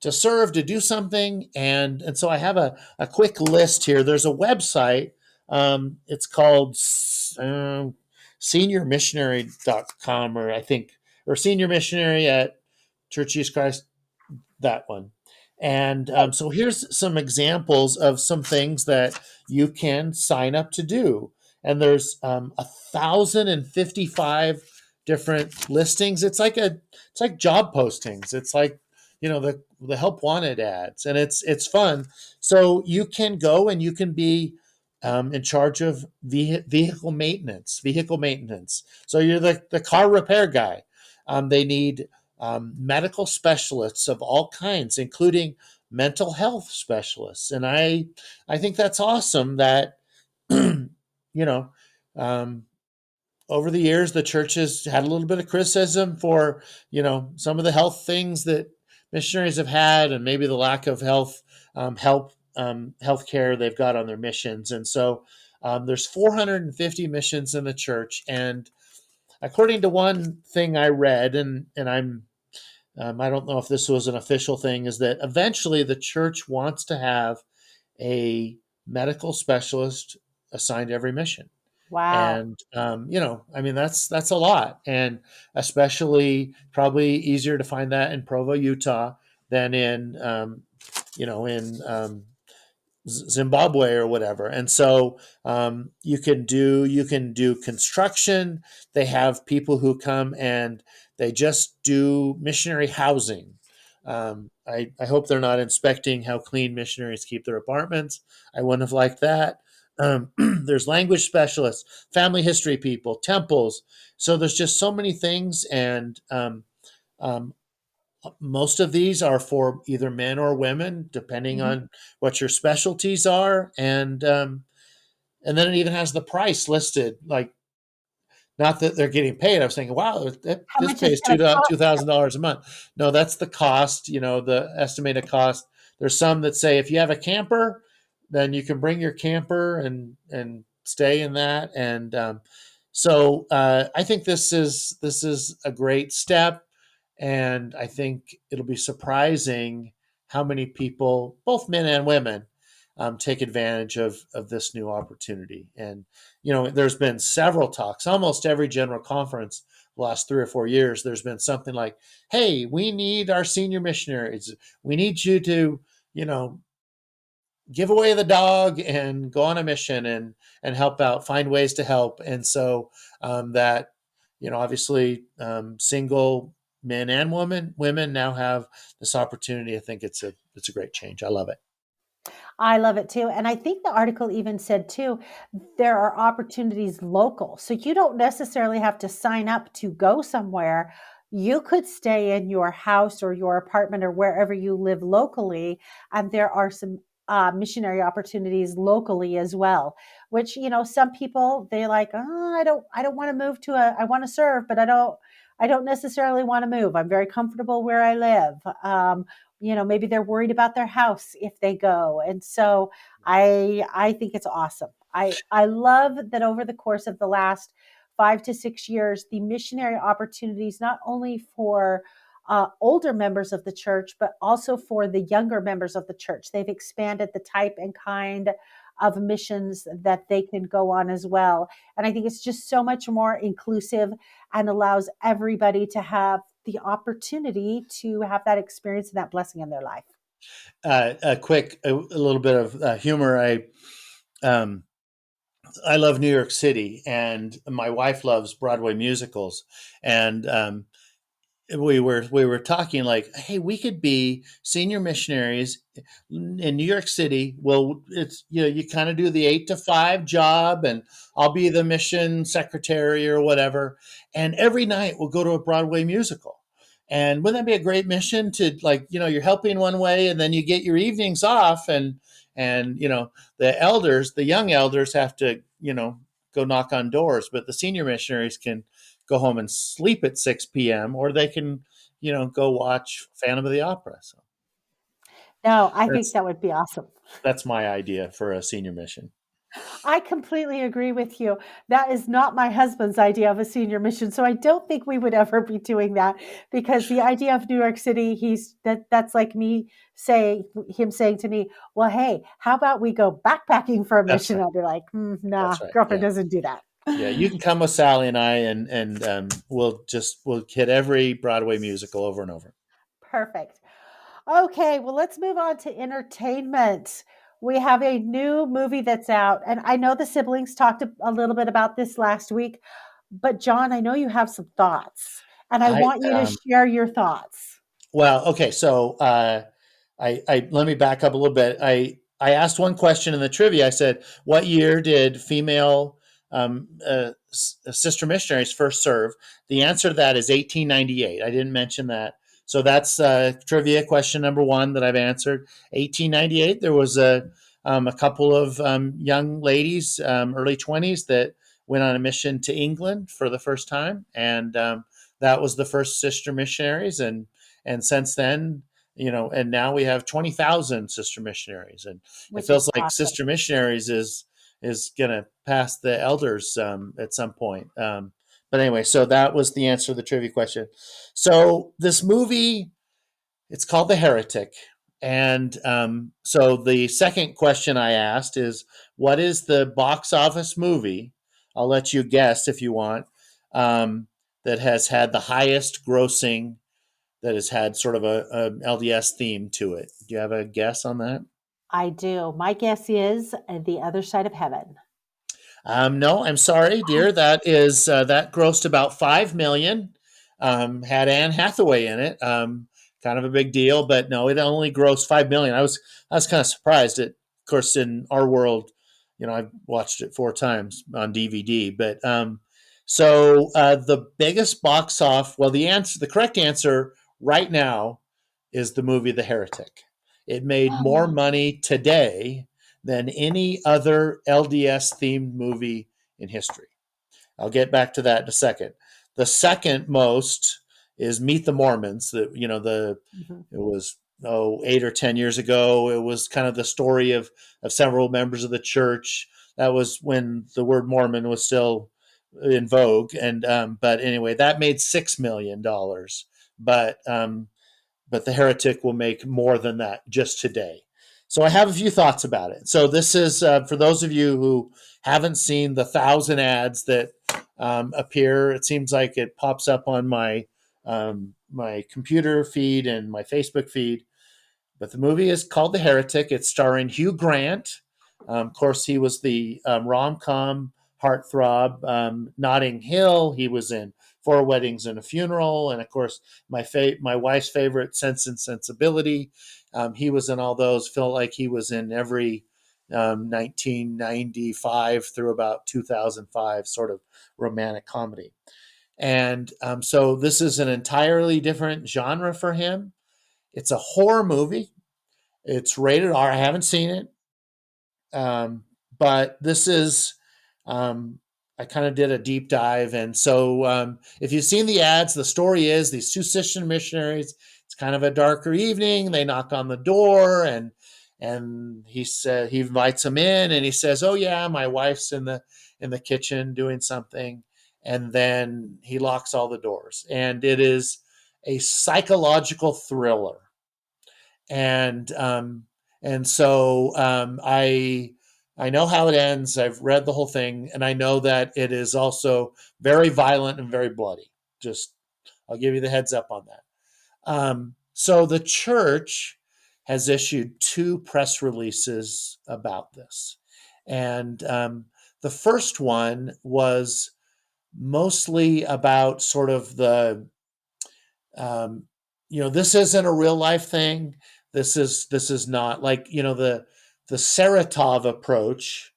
serve, to do something. And so I have a quick list here. There's a website. It's called seniormissionary.com, or I think, or senior missionary at Church of Jesus Christ, that one. And so here's some examples of some things that you can sign up to do. And there's 1,055 different listings. It's like job postings. It's like the help wanted ads, and it's fun. So you can go and you can be in charge of vehicle maintenance. Vehicle maintenance. So you're the car repair guy. They need medical specialists of all kinds, including mental health specialists. And I think that's awesome that you know um, over the years the church has had a little bit of criticism for some of the health things that missionaries have had, and maybe the lack of health care they've got on their missions. And so there's 450 missions in the church, and according to one thing I read, and I'm I don't know if this was an official thing, is that eventually the church wants to have a medical specialist assigned to every mission. Wow. And I mean, that's a lot, and especially probably easier to find that in Provo, Utah, than in Zimbabwe or whatever. And so you can do construction. They have people who come and they just do missionary housing. I hope they're not inspecting how clean missionaries keep their apartments. I wouldn't have liked that. There's language specialists, family history people, temples. So there's just so many things, and um, most of these are for either men or women, depending Mhm. on what your specialties are, and then it even has the price listed. Like, not that they're getting paid. I was thinking, wow, How this much it's pays gonna two cost you? thousand dollars a month. No, that's the cost. The estimated cost. There's some that say if you have a camper, then you can bring your camper and stay in that. And so I think this is a great step, and I think it'll be surprising how many people, both men and women, take advantage of this new opportunity. And there's been several talks, almost every general conference the last 3 or 4 years. There's been something like, "Hey, we need our senior missionaries. We need you to, you know, give away the dog and go on a mission and help out, find ways to help." And so that obviously single men and women now have this opportunity. I think it's a great change. I love it. I love it too. And I think the article even said too, there are opportunities local. So you don't necessarily have to sign up to go somewhere. You could stay in your house or your apartment or wherever you live locally. And there are some missionary opportunities locally as well, which, some people they like, oh, I don't want to move I want to serve, but I don't necessarily want to move. I'm very comfortable where I live. Maybe they're worried about their house if they go, and so I think it's awesome. I love that over the course of the last 5 to 6 years, the missionary opportunities, not only for older members of the church but also for the younger members of the church, they've expanded the type and kind of missions that they can go on as well. And I think it's just so much more inclusive and allows everybody to have the opportunity to have that experience and that blessing in their life. A little bit of humor. Um, I love New York City, and my wife loves Broadway musicals, and we were talking like, hey, we could be senior missionaries in New York City. Well, it's you kind of do the 8 to 5 job, and I'll be the mission secretary or whatever. And every night we'll go to a Broadway musical. And wouldn't that be a great mission to, like, you're helping one way, and then you get your evenings off, and the young elders have to go knock on doors, but the senior missionaries can go home and sleep at 6 p.m., or they can, go watch Phantom of the Opera. So No, I think that's that would be awesome. that's my idea for a senior mission. I completely agree with you. That is not my husband's idea of a senior mission, so I don't think we would ever be doing that, because the idea of New York City, that's like him saying to me, "Well, hey, how about we go backpacking for a That's mission?" right. I'll be like, That's "Nah, right. girlfriend Yeah. doesn't do that." Yeah. You can come with Sally and I, and we'll hit every Broadway musical over and over. Perfect. Okay, well, let's move on to entertainment. We have a new movie that's out, and I know the siblings talked a little bit about this last week, but John, I know you have some thoughts, and I I want you to um, share your thoughts. Well, okay, so I let me back up a little bit. I asked one question in the trivia. I said, "What year did female sister missionaries first serve?" The answer to that is 1898. I didn't mention that, so that's trivia question number one that I've answered. 1898. There was a couple of young ladies, early 20s, that went on a mission to England for the first time, and that was the first sister missionaries. And since then, and now we have 20,000 sister missionaries, and it Which is feels like awesome. sister missionaries is going to pass the elders at some point. But anyway, so that was the answer to the trivia question. So this movie, it's called The Heretic. And so the second question I asked is, what is the box office movie? I'll let you guess if you want. That has had the highest grossing, that has had sort of a LDS theme to it. Do you have a guess on that? I do. My guess is The Other Side of Heaven. No, I'm sorry, dear. That grossed about 5 million. Had Anne Hathaway in it. Kind of a big deal, but no, it only grossed 5 million. I was kind of surprised. Of course, in our world, I've watched it 4 times on DVD. But the biggest box off. Well, the correct answer right now is the movie The Heretic. It made more money today than any other LDS themed movie in history. I'll get back to that in a second. The second most is Meet the Mormons. Mhm. It was 8 or 10 years ago. It was kind of the story of several members of the church. That was when the word Mormon was still in vogue, and but anyway, that made $6 million. But but the Heretic will make more than that just today. So I have a few thoughts about it. So this is for those of you who haven't seen the 1,000 ads that appear. It seems like it pops up on my computer feed and my Facebook feed. But the movie is called The Heretic. It's starring Hugh Grant. Of course, he was the rom com heartthrob. Notting Hill. He was in Four Weddings and a Funeral, and of course, my wife's favorite, Sense and Sensibility. He was in all those. Felt like he was in every 1995 through about 2005 sort of romantic comedy. And so this is an entirely different genre for him. It's a horror movie. It's rated R. I haven't seen it, but this is. I kind of did a deep dive, and so if you've seen the ads, the story is these two Christian missionaries. It's kind of a darker evening. They knock on the door, and he invites them in, and he says, "Oh yeah, my wife's in the kitchen doing something," and then he locks all the doors, and it is a psychological thriller. And um, and so um, I know how it ends. I've read the whole thing, and I know that it is also very violent and very bloody. Just I'll give you the heads up on that. So the church has issued two press releases about this, and the first one was mostly about sort of um, this isn't a real life thing. This is not like the Saratov approach,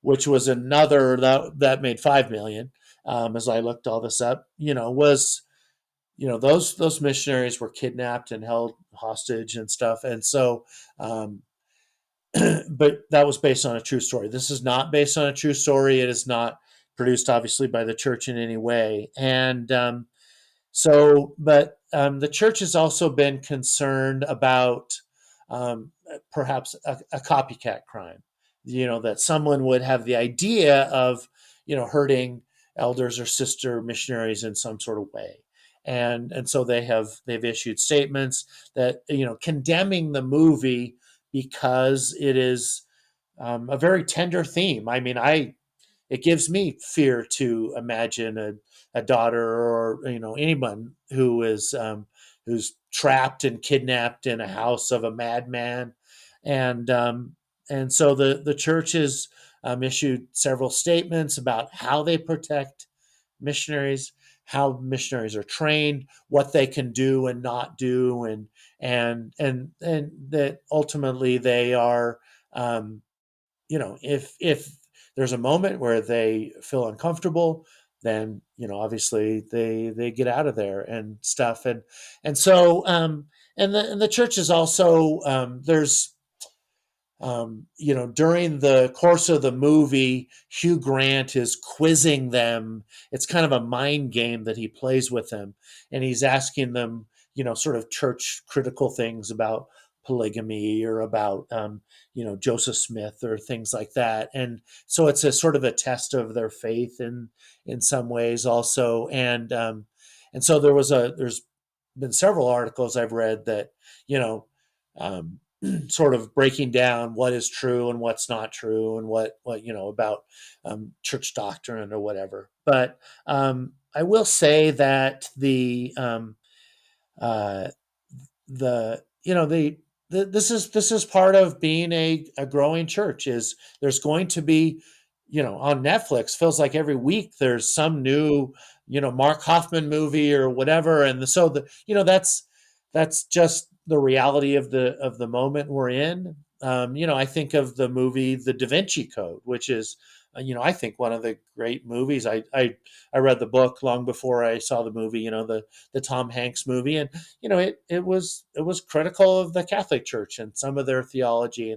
which was another that made 5 million. As I looked all this up, was those missionaries were kidnapped and held hostage and stuff, and so um, but that was based on a true story. This is not based on a true story. It is not produced obviously by the church in any way, and but the church has also been concerned about perhaps a copycat crime. That someone would have the idea of, hurting elders or sister missionaries in some sort of way. And so they've issued statements that, condemning the movie because it is a very tender theme. I mean, it gives me fear to imagine a daughter or anyone who's trapped and kidnapped in a house of a madman, and so the church has issued several statements about how they protect missionaries, how missionaries are trained, what they can do and not do, and that ultimately they are um, if there's a moment where they feel uncomfortable, then obviously they get out of there and stuff. And so and the church is also there's during the course of the movie, Hugh Grant is quizzing them. It's kind of a mind game that he plays with them, and he's asking them, sort of church critical things about polygamy or about Joseph Smith or things like that. And so it's a sort of a test of their faith in some ways also. And so there's been several articles I've read that you know um, sort of breaking down what is true and what's not true, and what about church doctrine or whatever. But I will say that uh, this is part of being a growing church. Is there's going to be, on Netflix, feels like every week there's some new Mark Hoffman movie or whatever. And so that's just the reality of the moment we're in. I think of the movie The Da Vinci Code, which is I think one of the great movies. I read the book long before I saw the movie, the Tom Hanks movie. And it was critical of the Catholic Church and some of their theology.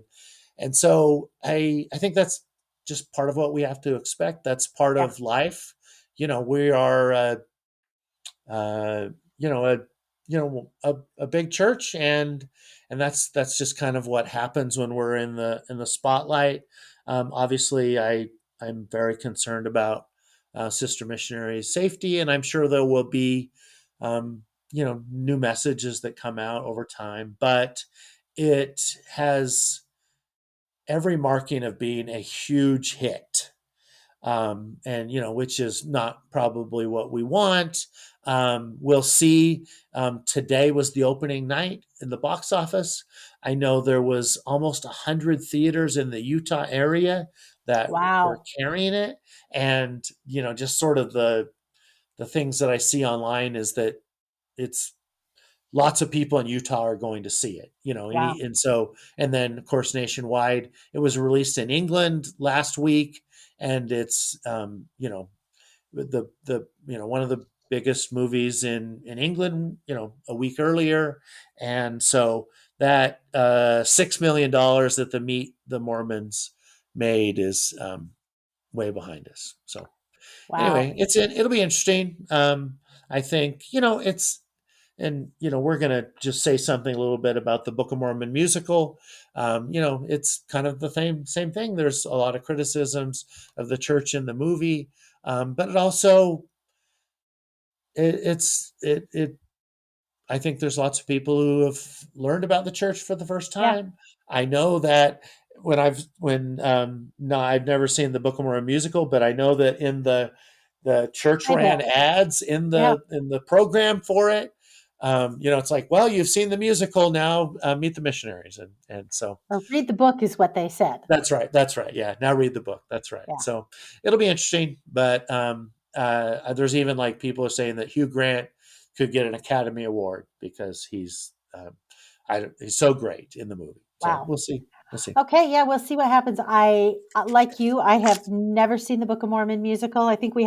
And so I think that's just part of what we have to expect. That's part Yeah. of life. We are uh, you know a a big church, and that's just kind of what happens when we're in the spotlight. Obviously, I'm very concerned about sister missionaries' safety, and I'm sure there will be new messages that come out over time, but it has every marking of being a huge hit, and which is not probably what we want. We'll see. Today was the opening night in the box office. I know there was almost 100 theaters in the Utah area that were Wow. carrying it, and just sort of the things that I see online is that it's lots of people in Utah are going to see it, Wow. and then of course nationwide. It was released in England last week, and it's the one of the biggest movies in England, a week earlier, and so that $6 million that the Meet the Mormons made is way behind us. So Wow. anyway, it'll be interesting. I think it's and we're going to just say something a little bit about the Book of Mormon musical. It's kind of the same thing. There's a lot of criticisms of the church in the movie, but it also it I think there's lots of people who have learned about the church for the first Yeah. time. I know that when no, I've never seen the Book of Mormon musical, but I know that in the church I did. ran ads in Yeah. the program for it. It's like, well, you've seen the musical, now meet the missionaries, and so Or read the book is what they said. that's right. That's right. Yeah. Now read the book. That's right. Yeah. So it'll be interesting. But there's even like people are saying that Hugh Grant could get an Academy Award because he's so great in the movie. So Wow. we'll see. We'll see. Okay, yeah, we'll see what happens. Like you, I have never seen the Book of Mormon musical. I think we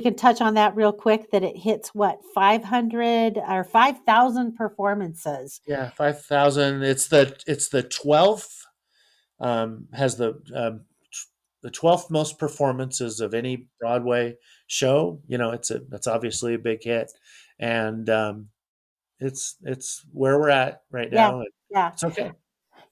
can touch on that real quick, that it hits what, 500 or 5,000 performances. Yeah, 5,000. It's the 12th. Has the 12th most performances of any Broadway show. That's obviously a big hit, and it's where we're at right Yeah, now. And yeah. it's okay. It's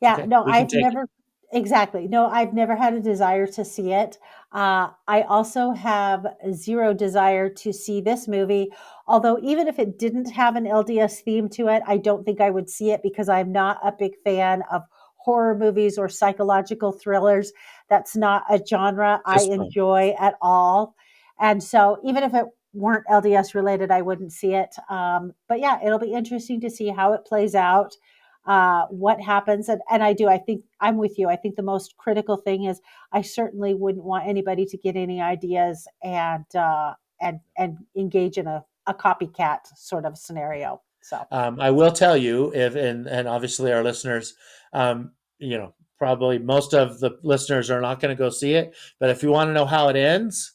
Yeah, okay. no, We can I've take it. never exactly. No, I've never had a desire to see it. I also have 0 desire to see this movie, although even if it didn't have an LDS theme to it, I don't think I would see it because I'm not a big fan of horror movies or psychological thrillers. That's not a genre I Just fun. enjoy at all. And so even if it weren't LDS related, I wouldn't see it. But yeah, it'll be interesting to see how it plays out, what happens. And I think I'm with you. I think the most critical thing is I certainly wouldn't want anybody to get any ideas and engage in a copycat sort of scenario. So I will tell you, if and obviously our listeners, probably most of the listeners are not going to go see it. But if you want to know how it ends,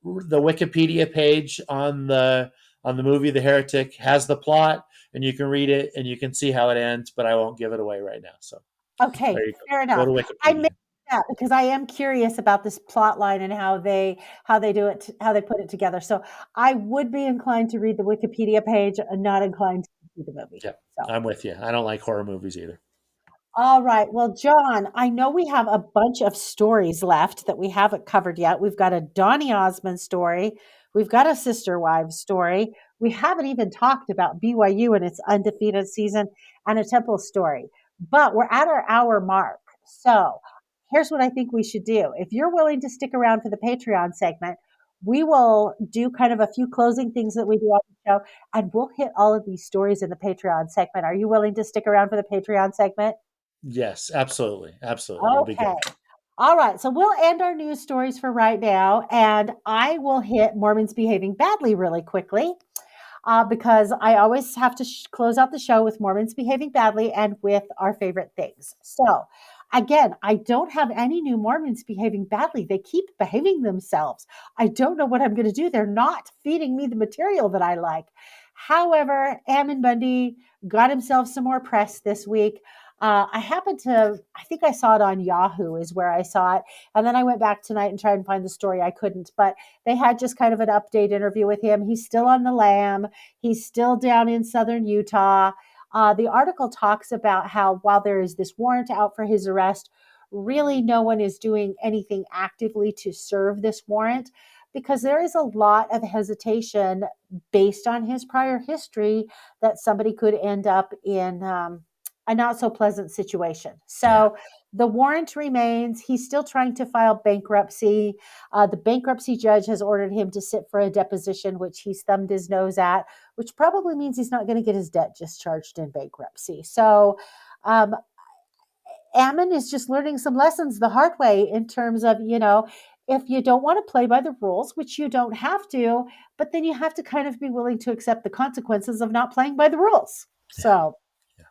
the Wikipedia page on the movie The Heretic has the plot, and you can read it and you can see how it ends. But I won't give it away right now. So okay, there you go. fair Go enough. to I made Wikipedia. that because I am curious about this plot line and how they do it, how they put it together. So I would be inclined to read the Wikipedia page and not inclined to see the movie. Yeah, So I'm with you. I don't like horror movies either. All right. Well, John, I know we have a bunch of stories left that we haven't covered yet. We've got a Donny Osmond story. We've got a Sister Wives story. We haven't even talked about BYU and its undefeated season and a Temple story. But we're at our hour mark. So here's what I think we should do. If you're willing to stick around for the Patreon segment, we will do kind of a few closing things that we do on the show, and we'll hit all of these stories in the Patreon segment. Are you willing to stick around for the Patreon segment? Yes, absolutely, absolutely. It'll be Okay. good. All right. So we'll end our news stories for right now, and I will hit Mormons behaving badly really quickly because I always have to close out the show with Mormons behaving badly and with our favorite things. So, again, I don't have any new Mormons behaving badly. They keep behaving themselves. I don't know what I'm going to do. They're not feeding me the material that I like. However, Ammon Bundy got himself some more press this week. I happened to, I think I saw it on Yahoo, is where I saw it. And then I went back tonight and tried and find the story. I couldn't, but they had just kind of an update interview with him. He's still on the lam. He's still down in southern Utah. The article talks about how while there is this warrant out for his arrest, really no one is doing anything actively to serve this warrant because there is a lot of hesitation based on his prior history that somebody could end up in a not so pleasant situation. Yeah, So the warrant remains. He's still trying to file bankruptcy. The bankruptcy judge has ordered him to sit for a deposition, which he's thumbed his nose at, which probably means he's not going to get his debt discharged in bankruptcy. So, um, Ammon is just learning some lessons the hard way in terms of, if you don't want to play by the rules, which you don't have to, but then you have to kind of be willing to accept the consequences of not playing by the rules. yeah, So, yeah.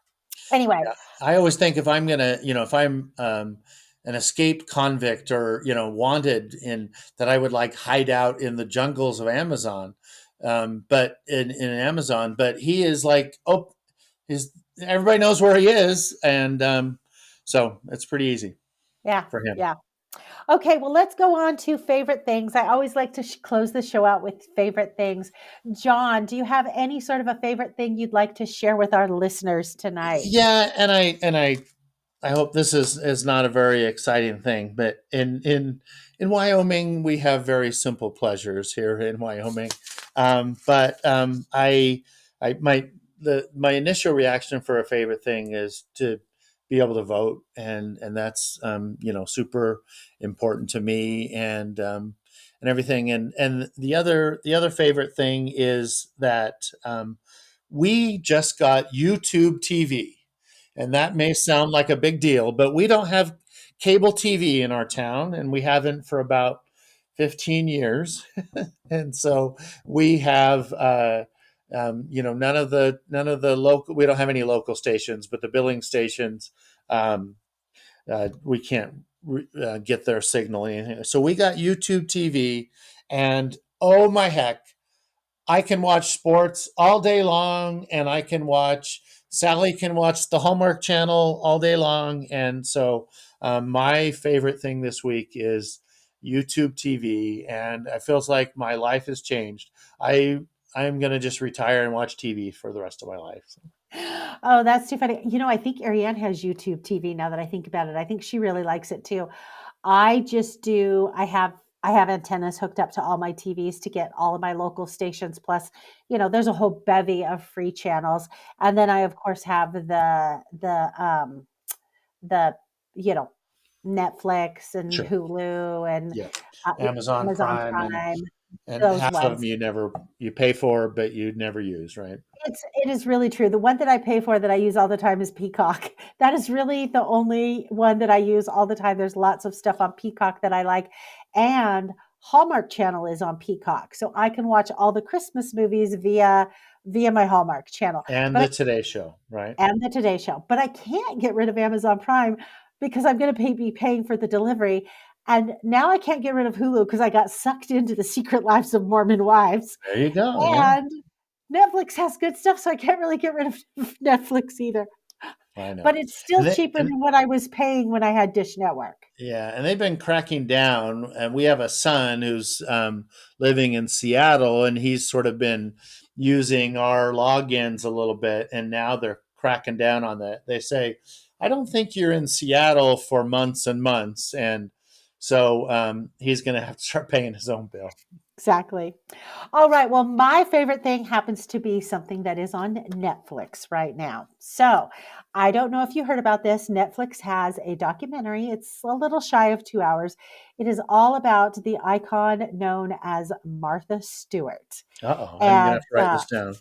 anyway, Yeah. I always think if I'm gonna, if I'm an escaped convict or wanted in that, I would like hide out in the jungles of Amazon, but in Amazon. But he is like, oh, his everybody knows where he is, and so it's pretty easy yeah, for him. yeah. Okay, well, let's go on to favorite things. I always like to close the show out with favorite things. John, do you have any sort of a favorite thing you'd like to share with our listeners tonight? Yeah, and I hope this is not a very exciting thing, but in Wyoming we have very simple pleasures here in Wyoming. But I my initial reaction for a favorite thing is to be able to vote, and that's super important to me, and everything. And the other favorite thing is that we just got YouTube TV, and that may sound like a big deal, but we don't have cable TV in our town, and we haven't for about 15 years. And so we have, none of the local. We don't have any local stations, but the billing stations, um, we can't get their signal. So we got YouTube TV, and oh my heck, I can watch sports all day long, and I can watch. Sally can watch the Hallmark Channel all day long, and so my favorite thing this week is YouTube TV, and it feels like my life has changed. I'm gonna just retire and watch TV for the rest of my life. Oh, that's too funny. I think Ariane has YouTube TV now that I think about it. I think she really likes it too. I just do I have antennas hooked up to all my TVs to get all of my local stations plus, there's a whole bevy of free channels. And then I of course have the you know, Netflix and Sure. Hulu and Yeah. uh, Amazon Amazon Prime Prime, and those half of them ones. you pay for, but you never use, right? It is really true. The one that I pay for that I use all the time is Peacock. That is really the only one that I use all the time. There's lots of stuff on Peacock that I like, and Hallmark Channel is on Peacock, so I can watch all the Christmas movies via my Hallmark Channel. And But the Today Show, right? and the Today Show. But I can't get rid of Amazon Prime because I'm going to be paying for the delivery. And now I can't get rid of Hulu because I got sucked into the Secret Lives of Mormon Wives. There you go. Yeah, And Netflix has good stuff, so I can't really get rid of Netflix either. I But know. it's And still cheaper than what I was paying when I had Dish Network. yeah, and they've been cracking down. And we have a son who's living in Seattle, and he's sort of been using our logins a little bit. And now they're cracking down on that. They say I don't think you're in Seattle for months and months. And so he's going to have to start paying his own bill. Exactly. All right. Well, my favorite thing happens to be something that is on Netflix right now. So I don't know if you heard about this. Netflix has a documentary. It's a little shy of 2 hours. It is all about the icon known as Martha Stewart. Uh-oh, I'm going to And have to write this down.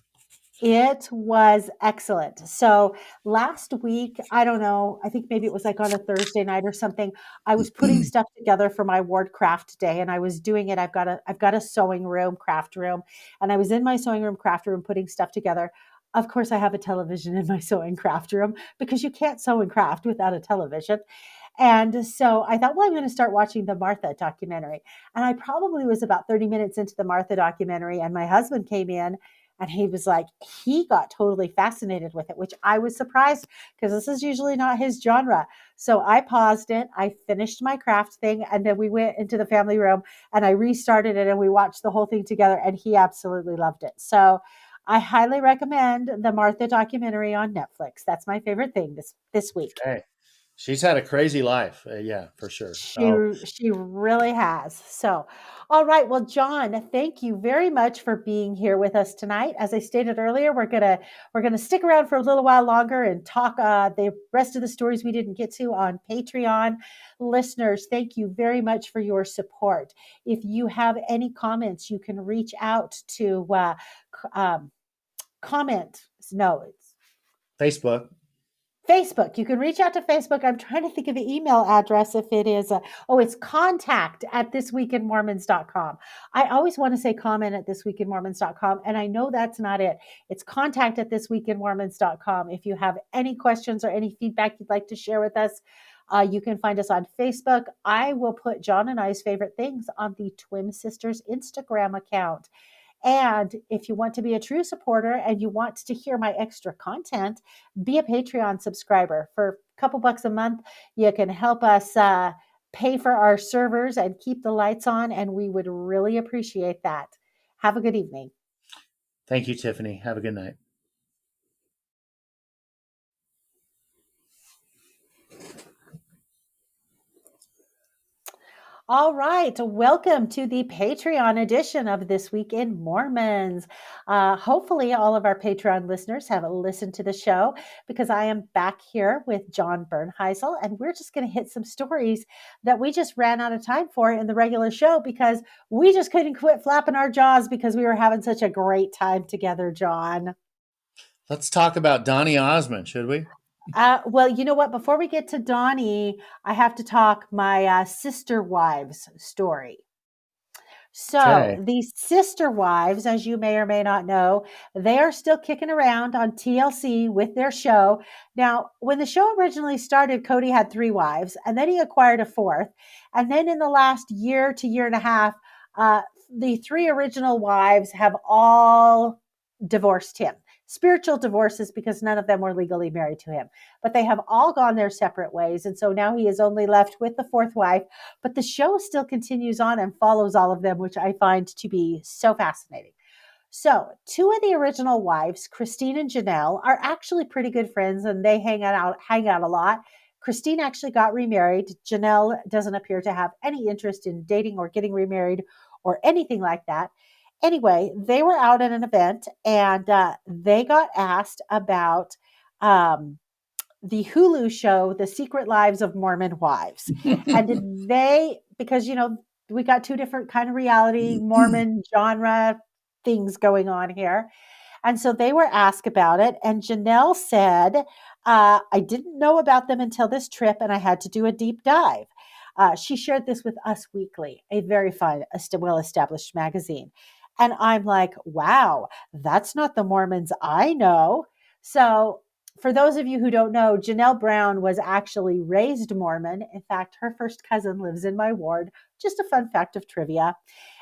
it was excellent. So last week, I don't know, I think maybe it was like on a Thursday night or something. I was putting stuff together for my ward craft day and I was doing it. I've got a sewing room, craft room, and I was in my sewing room, craft room putting stuff together. Of course, I have a television in my sewing craft room because you can't sew and craft without a television. And so I thought, well, I'm going to start watching the Martha documentary. And I probably was about 30 minutes into the Martha documentary, and my husband came in and he was like, he got totally fascinated with it, which I was surprised because this is usually not his genre. So I paused it, I finished my craft thing, and then we went into the family room and I restarted it and we watched the whole thing together, and he absolutely loved it. So I highly recommend the Martha documentary on Netflix. That's my favorite thing this week. Okay. She's had a crazy life. Yeah, for sure. She Oh, she really has. So, all right. Well, John, thank you very much for being here with us tonight. As I stated earlier, we're gonna stick around for a little while longer and talk the rest of the stories we didn't get to on Patreon. Listeners, thank you very much for your support. If you have any comments, you can reach out to um, comment. No, it's Facebook. Facebook. You can reach out to Facebook. I'm trying to think of an email address if it is. It's contact at thisweekinmormons.com. I always want to say comment at thisweekinmormons.com, and I know that's not it. It's contact at thisweekinmormons.com. If you have any questions or any feedback you'd like to share with us, you can find us on Facebook. I will put John and I's favorite things on the Twin Sisters Instagram account. And if you want to be a true supporter and you want to hear my extra content, be a Patreon subscriber. For a couple bucks a month, you can help us pay for our servers and keep the lights on, and we would really appreciate that. Have a good evening. Thank you, Tiffany. Have a good night. All right. Welcome to the Patreon edition of This Week in Mormons. Hopefully, all of our Patreon listeners have listened to the show because I am back here with John Bernheisel, and we're just going to hit some stories that we just ran out of time for in the regular show because we just couldn't quit flapping our jaws because we were having such a great time together, John. Let's talk about Donny Osmond, should we? Well, you know what? Before we get to Donnie, I have to talk my sister wives story. So, Okay. these sister wives, as you may or may not know, they are still kicking around on TLC with their show. Now, when the show originally started, Cody had three wives, and then he acquired a fourth. And then in the last year to year and a half, uh, the three original wives have all divorced him. Spiritual divorces because none of them were legally married to him, but they have all gone their separate ways. And so now he is only left with the fourth wife, but the show still continues on and follows all of them, which I find to be so fascinating. So, two of the original wives, Christine and Janelle, are actually pretty good friends and they hang out a lot. Christine actually got remarried. Janelle doesn't appear to have any interest in dating or getting remarried or anything like that. Anyway, they were out at an event and they got asked about um, the Hulu show, The Secret Lives of Mormon Wives. And they, because, we got two different kind of reality Mormon genre things going on here. And so they were asked about it. And Janelle said, I didn't know about them until this trip, and I had to do a deep dive. She shared this with Us Weekly, a very fine, well established magazine. And I'm like, wow, that's not the Mormons I know. So, for those of you who don't know, Janelle Brown was actually raised Mormon. In fact, her first cousin lives in my ward. Just a fun fact of trivia.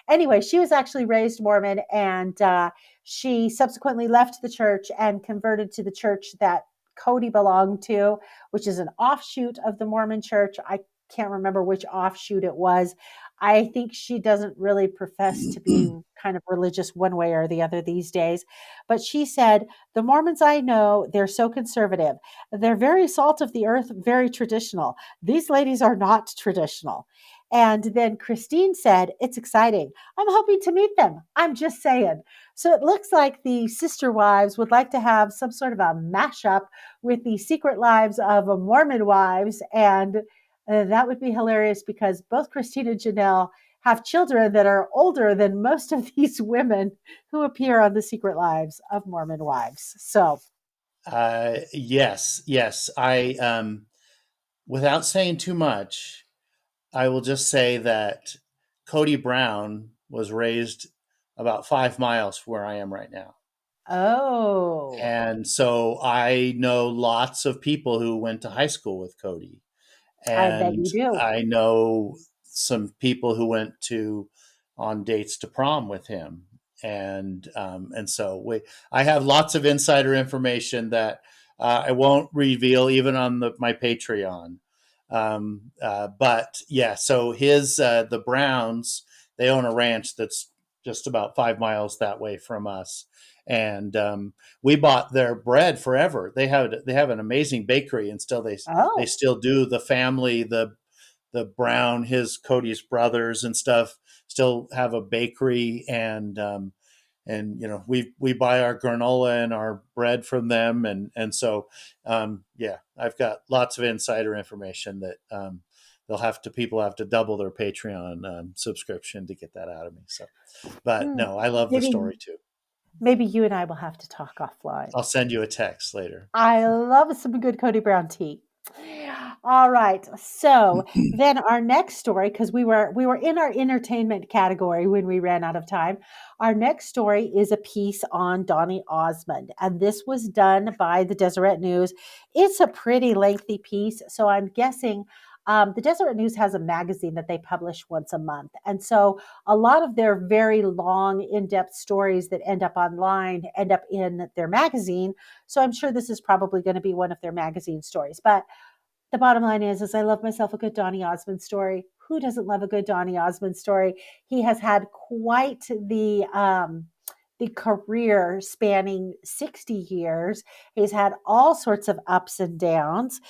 Anyway, she was actually raised Mormon, and she subsequently left the church and converted to the church that Cody belonged to, which is an offshoot of the Mormon church. I can't remember which offshoot it was. I think she doesn't really profess to be kind of religious one way or the other these days. But she said, the Mormons I know, they're so conservative. They're very salt of the earth, very traditional. These ladies are not traditional. And then Christine said, it's exciting. I'm hoping to meet them. I'm just saying. So it looks like the sister wives would like to have some sort of a mashup with the secret lives of Mormon wives. And that would be hilarious because both Christine and Janelle have children that are older than most of these women who appear on the Secret Lives of Mormon Wives. So, Yes, yes. Without saying too much, I will just say that Cody Brown was raised about 5 miles from where I am right now. oh, And so I know lots of people who went to high school with Cody. I bet And you do. I know some people who went to on dates to prom with him. And so I have lots of insider information that I won't reveal even on my Patreon. But yeah, so the Browns, they own a ranch that's just about 5 miles that way from us, and we bought their bread forever. They have an amazing bakery, and still they Oh, still do the family, the Brown, his Cody's brothers and stuff still have a bakery, and we buy our granola and our bread from them, and so yeah, I've got lots of insider information that people have to double their Patreon subscription to get that out of me. So, but hmm. no, I love the maybe story too. maybe you and I will have to talk offline. I'll send you a text later. I love some good Cody Brown tea. All right. So then our next story, because we were in our entertainment category when we ran out of time. Our next story is a piece on Donny Osmond, and this was done by the Deseret News. It's a pretty lengthy piece, so I'm guessing the Deseret News has a magazine that they publish once a month, and so a lot of their very long, in-depth stories that end up online end up in their magazine. So I'm sure this is probably going to be one of their magazine stories. But the bottom line is I love myself a good Donny Osmond story. Who doesn't love a good Donny Osmond story? He has had quite the career spanning 60 years. He's had all sorts of ups and downs.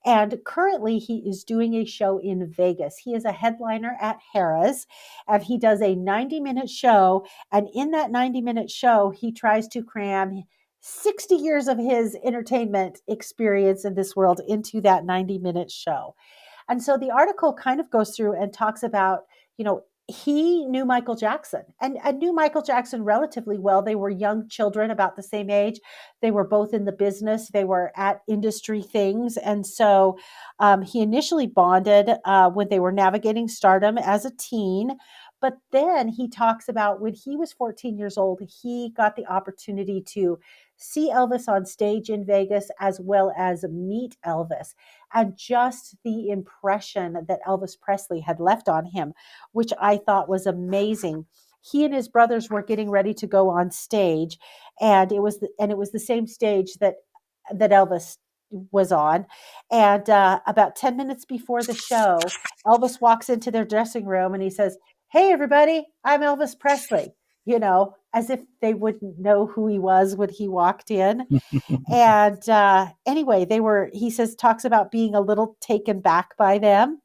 And currently, he is doing a show in Vegas. He is a headliner at Harrah's, and he does a 90-minute show. And in that 90-minute show, he tries to cram 60 years of his entertainment experience in this world into that 90-minute show. And so the article kind of goes through and talks about, he knew Michael Jackson and knew Michael Jackson relatively well. They were young children about the same age. They were both in the business, they were at industry things. And so he initially bonded when they were navigating stardom as a teen. But then he talks about when he was 14 years old, he got the opportunity to see Elvis on stage in Vegas as well as meet Elvis, and just the impression that Elvis Presley had left on him, which I thought was amazing. He and his brothers were getting ready to go on stage, and it was the same stage that Elvis was on. And about 10 minutes before the show, Elvis walks into their dressing room and he says, "Hey, everybody, I'm Elvis Presley." As if they wouldn't know who he was when he walked in. And anyway, he says, talks about being a little taken back by them,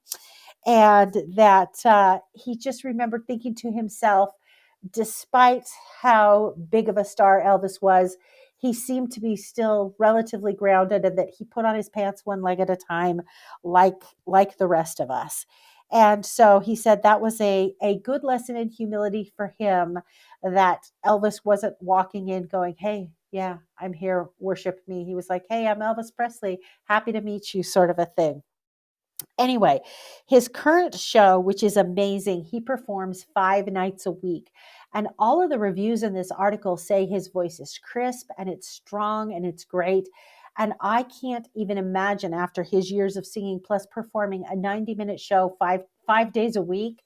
and that he just remembered thinking to himself, despite how big of a star Elvis was, he seemed to be still relatively grounded, and that he put on his pants one leg at a time, like the rest of us. And so he said that was a good lesson in humility for him, that Elvis wasn't walking in going, "Hey, yeah, I'm here, worship me." He was like, "Hey, I'm Elvis Presley, happy to meet you," sort of a thing. Anyway, his current show, which is amazing, he performs 5 nights a week. And all of the reviews in this article say his voice is crisp and it's strong and it's great. And I can't even imagine, after his years of singing plus performing a 90-minute show five days a week.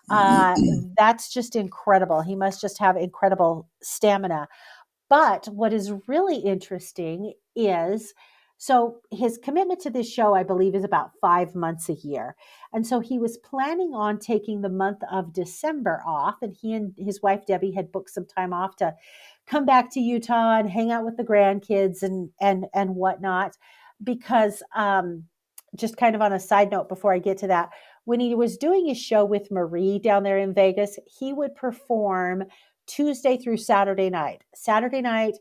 Uh, that's just incredible. He must just have incredible stamina. But what is really interesting is So his commitment to this show, I believe, is about 5 months a year. And so he was planning on taking the month of December off. And he and his wife, Debbie, had booked some time off to come back to Utah and hang out with the grandkids and whatnot. Because just kind of on a side note before I get to that, when he was doing his show with Marie down there in Vegas, he would perform Tuesday through Saturday night. Saturday night,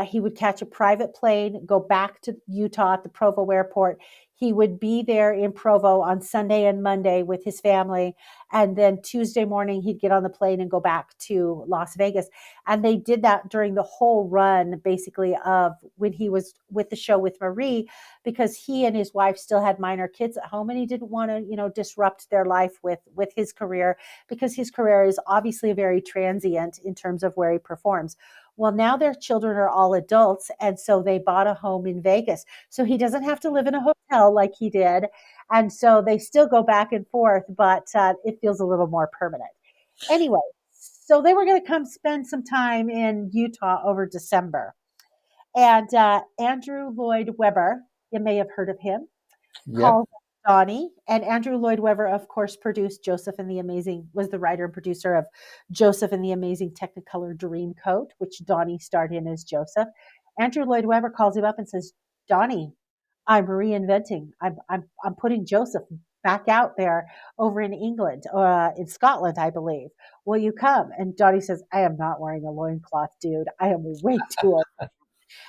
he would catch a private plane, go back to Utah at the Provo airport. He would be there in Provo on Sunday and Monday with his family. And then Tuesday morning, he'd get on the plane and go back to Las Vegas. And they did that during the whole run, basically, of when he was with the show with Marie, because he and his wife still had minor kids at home, and he didn't want to, disrupt their life with his career, because his career is obviously very transient in terms of where he performs. Well, now their children are all adults, and so they bought a home in Vegas. So he doesn't have to live in a hotel like he did. And so they still go back and forth, but it feels a little more permanent. Anyway, so they were going to come spend some time in Utah over December. And Andrew Lloyd Webber, you may have heard of him, Yep. called Donnie. And Andrew Lloyd Webber, of course, produced Joseph and the Amazing, was the writer and producer of Joseph and the Amazing Technicolor Dreamcoat, which Donnie starred in as Joseph. Andrew Lloyd Webber calls him up and says, Donnie, I'm reinventing. I'm putting Joseph back out there over in England, in Scotland, I believe. Will you come? And Donnie says, I am not wearing a loincloth, dude. I am way too old.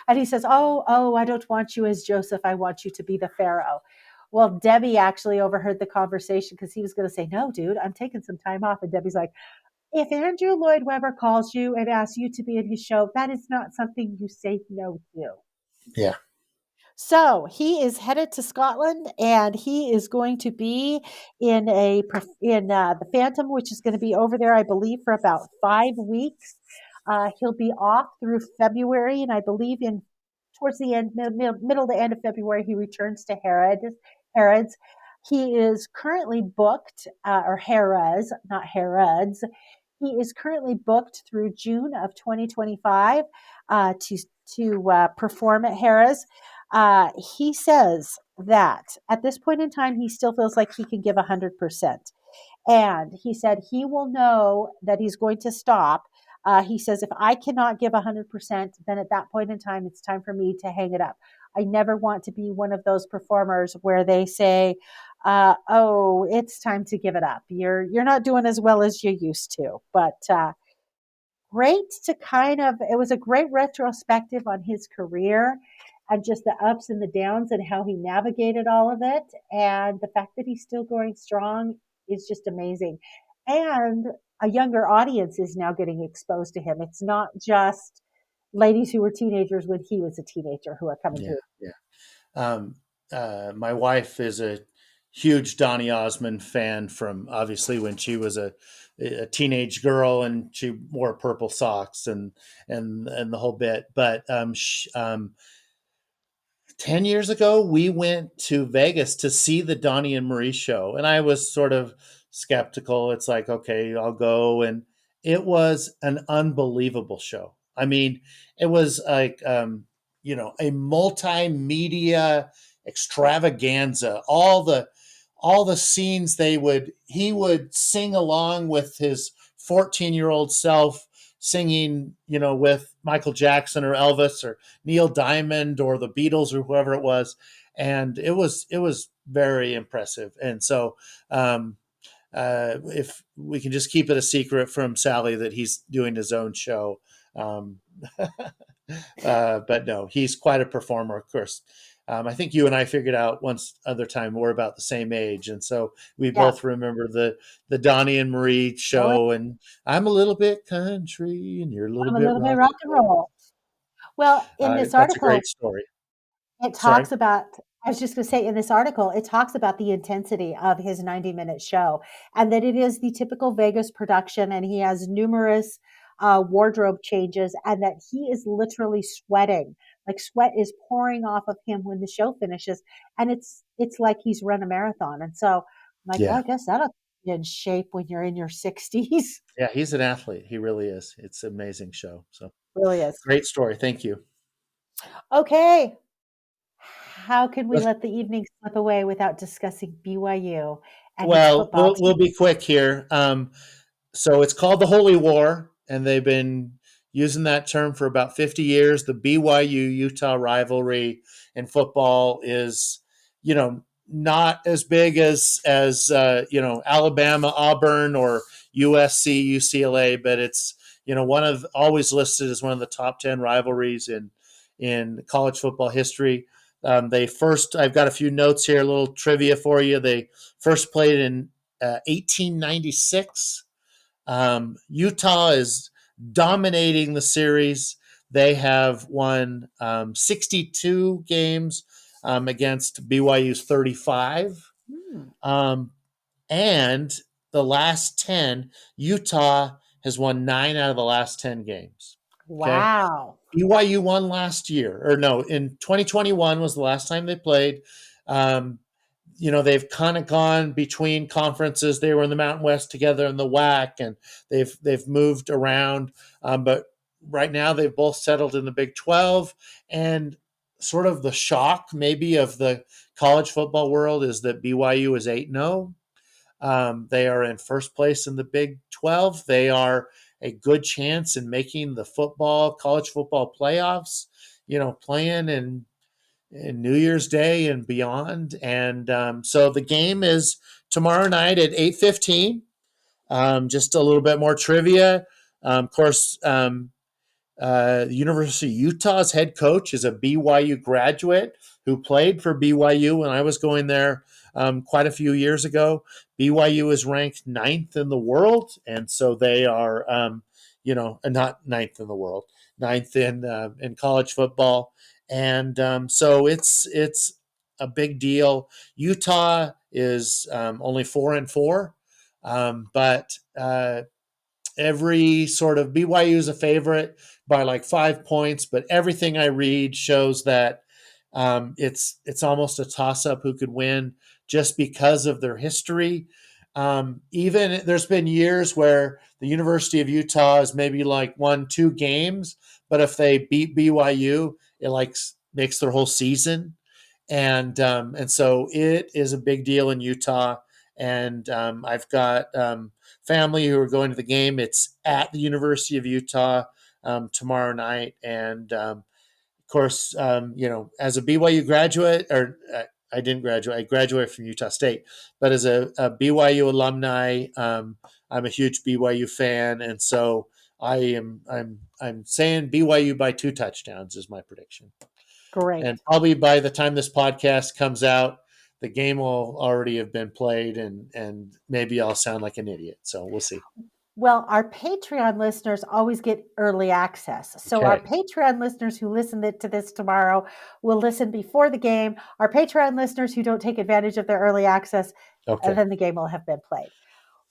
And he says, oh, I don't want you as Joseph. I want you to be the Pharaoh. Well, Debbie actually overheard the conversation because he was going to say, no, dude, I'm taking some time off. And Debbie's like, if Andrew Lloyd Webber calls you and asks you to be in his show, that is not something you say no to. Yeah. So he is headed to Scotland, and he is going to be in the Phantom, which is going to be over there, I believe, for about 5 weeks. He'll be off through February, and I believe in towards the end, middle to end of February, he returns to Herod's. He is currently booked, or Herod's, not Herod's. He is currently booked through June of 2025 to perform at Harrah's. He says that at this point in time, he still feels like he can give 100%. And he said he will know that he's going to stop. He says, if I cannot give 100%, then at that point in time, it's time for me to hang it up. I never want to be one of those performers where they say, "Oh, it's time to give it up. You're not doing as well as you used to." But great to kind of, it was a great retrospective on his career and just the ups and the downs and how he navigated all of it. And the fact that he's still going strong is just amazing. And a younger audience is now getting exposed to him. It's not just ladies who were teenagers when he was a teenager who are coming Yeah. to. Yeah. Um, my wife is a huge Donny Osmond fan from obviously when she was a teenage girl and she wore purple socks and the whole bit. But 10 years ago, we went to Vegas to see the Donnie and Marie show. And I was sort of skeptical. It's like, okay, I'll go. And it was an unbelievable show. I mean, it was like, a multimedia extravaganza. All the scenes he would sing along with his 14-year-old self singing, with Michael Jackson or Elvis or Neil Diamond or the Beatles or whoever it was, and it was very impressive. And so, if we can just keep it a secret from Sally that he's doing his own show, um, but no, he's quite a performer, of course. I think you and I figured out once other time we're about the same age, and so we Yeah. both remember the Donnie and Marie Oh, show. And I'm a little bit country, and you're a little I'm a bit little bit rock rock and and roll. roll. Well, in this That's a great article, story. it Sorry. talks about, I was just going to say, in this article, it talks about the intensity of his 90-minute show, and that it is the typical Vegas production, and he has numerous wardrobe changes, and that he is literally sweating. Like sweat is pouring off of him when the show finishes, and it's like he's run a marathon. And so I'm like, well, Yeah, I guess that'll be in shape when you're in your 60s. yeah, he's an athlete. He really is. It's an amazing show. So Really is. great story. Thank you. Okay. how can we let the evening slip away without discussing BYU and its Well, football we'll team? be quick here. So it's called the Holy War, and they've been using that term for about 50 years. The BYU Utah rivalry in football is, not as big as Alabama Auburn or USC UCLA, but it's one of always listed as one of the top 10 rivalries in college football history. They first, I've got a few notes here, a little trivia for you. They first played in 1896. Utah is dominating the series. They have won 62 games against BYU's 35. Hmm. Um, and the last 10, Utah has won 9 out of the last 10 games. Okay. Wow. BYU won last year, or no, in 2021 was the last time they played. Um, they've kind of gone between conferences. They were in the Mountain West together in the WAC, and they've moved around. But right now, they've both settled in the Big 12. And sort of the shock, maybe, of the college football world is that BYU is 8-0. They are in first place in the Big 12. They are a good chance in making the college football playoffs, playing in New Year's Day and beyond. And so the game is tomorrow night at 8:15. Just a little bit more trivia. Of course, the University of Utah's head coach is a BYU graduate who played for BYU when I was going there quite a few years ago. BYU is ranked ninth in the world, and so they are, not ninth in the world, ninth in college football, and so it's a big deal. Utah is only 4-4, but every sort of BYU is a favorite by like 5 points, but everything I read shows that it's almost a toss up who could win just because of their history. Even there's been years where the University of Utah has maybe like won 2 games, but if they beat BYU, it like makes their whole season, and so it is a big deal in Utah. And I've got family who are going to the game. It's at the University of Utah tomorrow night, and of course, as a BYU graduate, or I didn't graduate, I graduated from Utah State, but as a BYU alumni, I'm a huge BYU fan, and so I'm saying BYU by 2 touchdowns is my prediction. And Great. probably by the time this podcast comes out, the game will already have been played, and maybe I'll sound like an idiot. So we'll see. Well, our Patreon listeners always get early access. So our Okay. Patreon listeners who listen to this tomorrow will listen before the game. Our Patreon listeners who don't take advantage of their early access, and Okay. then the game will have been played.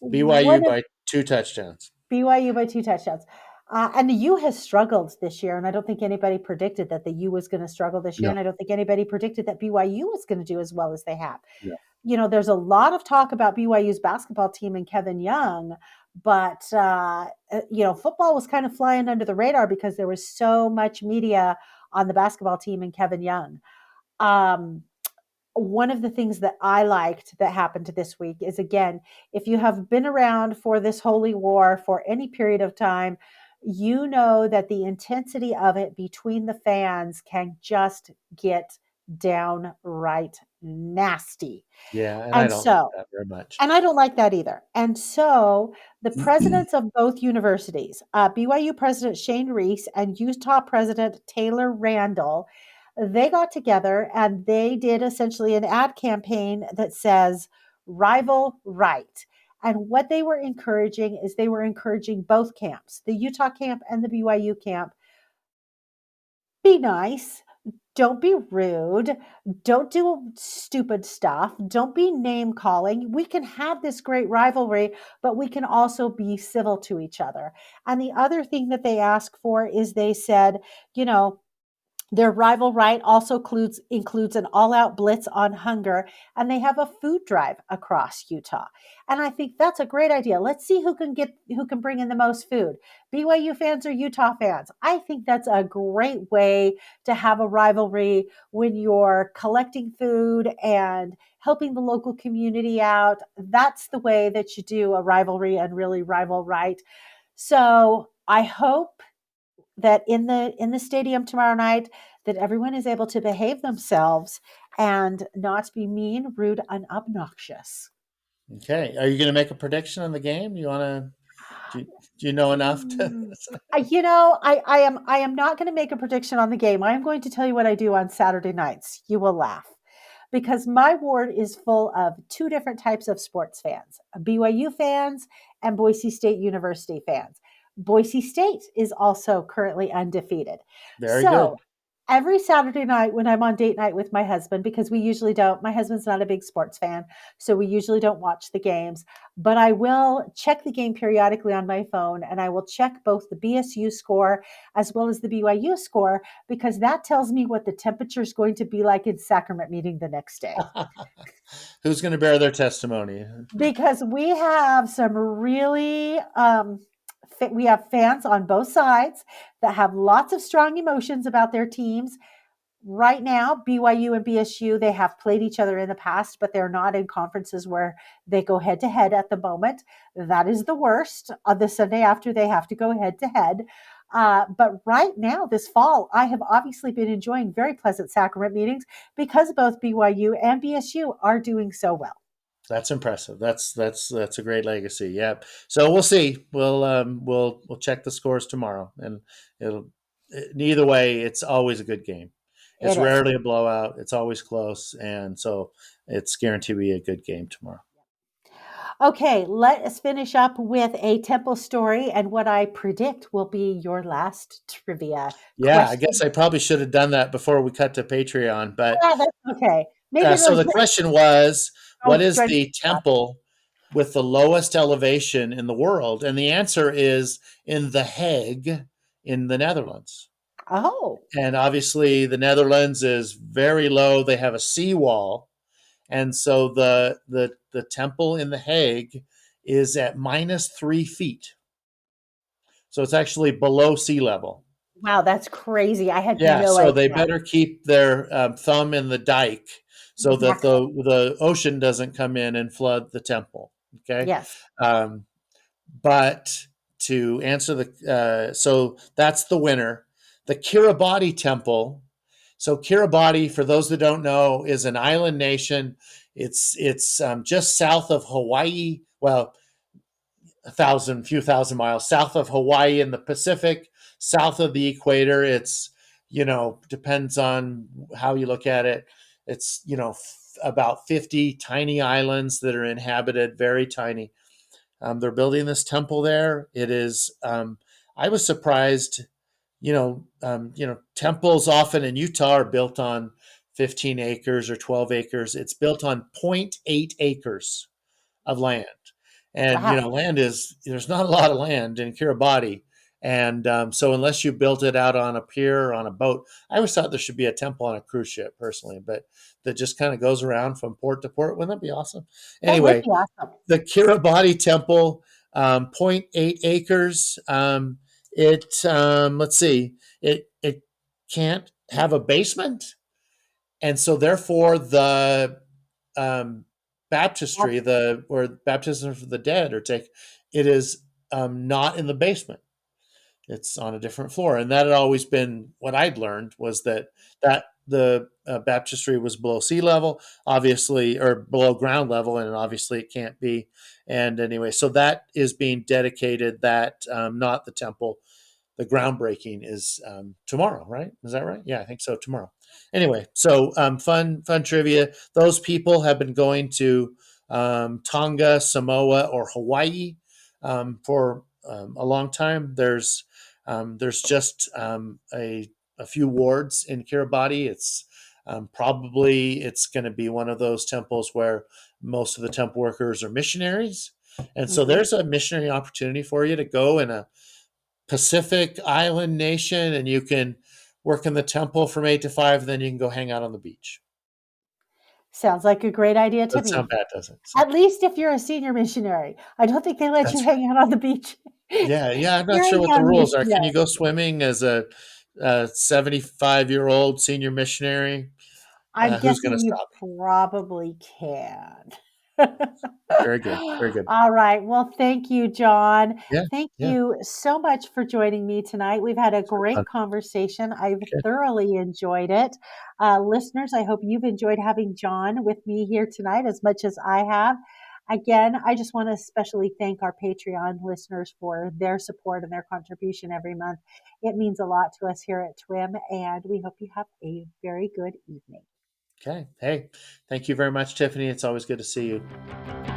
BYU One of by 2 touchdowns. BYU by 2 touchdowns. And the U has struggled this year, and I don't think anybody predicted that the U was going to struggle this year, No. and I don't think anybody predicted that BYU was going to do as well as they have. No. There's a lot of talk about BYU's basketball team and Kevin Young, but football was kind of flying under the radar because there was so much media on the basketball team and Kevin Young. Um, One of the things that I liked that happened this week is, again, if you have been around for this holy war for any period of time, you know that the intensity of it between the fans can just get downright nasty. Yeah, and I And don't like so, that very much. and I don't like that either. And so the presidents of both universities, BYU President Shane Reese and Utah President Taylor Randall, they got together and they did essentially an ad campaign that says rival right. And what they were encouraging is they were encouraging both camps, the Utah camp and the BYU camp, be nice, don't be rude. Don't do stupid stuff. Don't be name calling. We can have this great rivalry, but we can also be civil to each other. And the other thing that they ask for is they said, you know, Their rival right also includes an all-out blitz on hunger, and they have a food drive across Utah. And I think that's a great idea. Let's see who can bring in the most food. BYU fans or Utah fans. I think that's a great way to have a rivalry when you're collecting food and helping the local community out. That's the way that you do a rivalry and really rival right. So I hope that in the stadium tomorrow night that everyone is able to behave themselves and not be mean, rude, and obnoxious. Okay. Are you going to make a prediction on the game? You want to? Do you know enough to? Mm. I am not going to make a prediction on the game. I am going to tell you what I do on Saturday nights. You will laugh because my ward is full of two different types of sports fans: BYU fans and Boise State University fans. Boise State is also currently undefeated. Very So good. every Saturday night when I'm on date night with my husband, because we usually don't, my husband's not a big sports fan, so we usually don't watch the games, but I will check the game periodically on my phone and I will check both the BSU score as well as the BYU score because that tells me what the temperature is going to be like in Sacrament meeting the next day. Who's going to bear their testimony? Because we have some really we have fans on both sides that have lots of strong emotions about their teams. Right now, BYU and BSU, they have played each other in the past, but they're not in conferences where they go head to head at the moment. That is the worst. On the Sunday after, they have to go head to head. But right now, this fall, I have obviously been enjoying very pleasant sacrament meetings because both BYU and BSU are doing so well. That's impressive. That's a great legacy. Yeah. So we'll see. We'll check the scores tomorrow, and it'll either way. It's always a good game. It's It is. rarely a blowout. It's always close, and so it's guaranteed to be a good game tomorrow. Okay, let us finish up with a temple story and what I predict will be your last trivia Yeah, I guess question. I probably should have done that before we cut to Patreon. But Ah, that's okay. Maybe so it'll the question was, what is join. the temple with the lowest elevation in the world? And the answer is in The Hague in the Netherlands. Oh, And obviously, the Netherlands is very low. They have a seawall, and so the temple in The Hague is at -3 feet. So it's actually below sea level. wow, that's crazy. I had Yeah, no so they idea. better keep their thumb in the dike so that Exactly. the ocean doesn't come in and flood the temple. Okay, Yes. um, but to answer so that's the winner. The Kiribati Temple. So Kiribati, for those that don't know, is an island nation. It's just south of Hawaii. Well, few thousand miles south of Hawaii in the Pacific, south of the equator. It's, depends on how you look at it. It's, about 50 tiny islands that are inhabited, very tiny. They're building this temple there. It is, I was surprised, temples often in Utah are built on 15 acres or 12 acres. It's built on zero point 0.8 acres of land. And Wow. land is there's not a lot of land in Kiribati, and so unless you built it out on a pier or on a boat, I always thought there should be a temple on a cruise ship personally, but that just kind of goes around from port to port. Wouldn't that be awesome? That would Anyway, be awesome. the Kiribati temple, zero point 0.8 acres. Let's see, it can't have a basement, and so therefore the um, baptistry, the or baptism for the dead, or take it is not in the basement. It's on a different floor, and that had always been what I'd learned was that the baptistry was below sea level, obviously, or below ground level, and obviously it can't be. And anyway, so that is being dedicated. That not the temple, the groundbreaking is tomorrow, right? Is that right? Yeah, I think so. Tomorrow. Anyway, so fun trivia. Those people have been going to Tonga, Samoa, or Hawaii for a long time. There's just a few wards in Kiribati. Probably it's going to be one of those temples where most of the temple workers are missionaries, and so Mhm. there's a missionary opportunity for you to go in a Pacific island nation, and you can work in the temple from 8 to 5, then you can go hang out on the beach. Sounds like a great idea to Doesn't sound me. bad, does it? So At least if you're a senior missionary. I don't think they let you that's hang out on the beach. Yeah, yeah, I'm not You're a sure what the young rules are. Can you missionary. go swimming as a 75-year-old senior missionary? I'm Who's going guessing to you stop me? probably can. Very good. Very good. All right. Well, thank you, John. Yeah, Thank yeah. you so much for joining me tonight. We've had a It's been fun. great conversation. I've Okay. thoroughly enjoyed it. Listeners, I hope you've enjoyed having John with me here tonight as much as I have. Again, I just want to especially thank our Patreon listeners for their support and their contribution every month. It means a lot to us here at TWIM, and we hope you have a very good evening. Okay. Hey, thank you very much, Tiffany. It's always good to see you.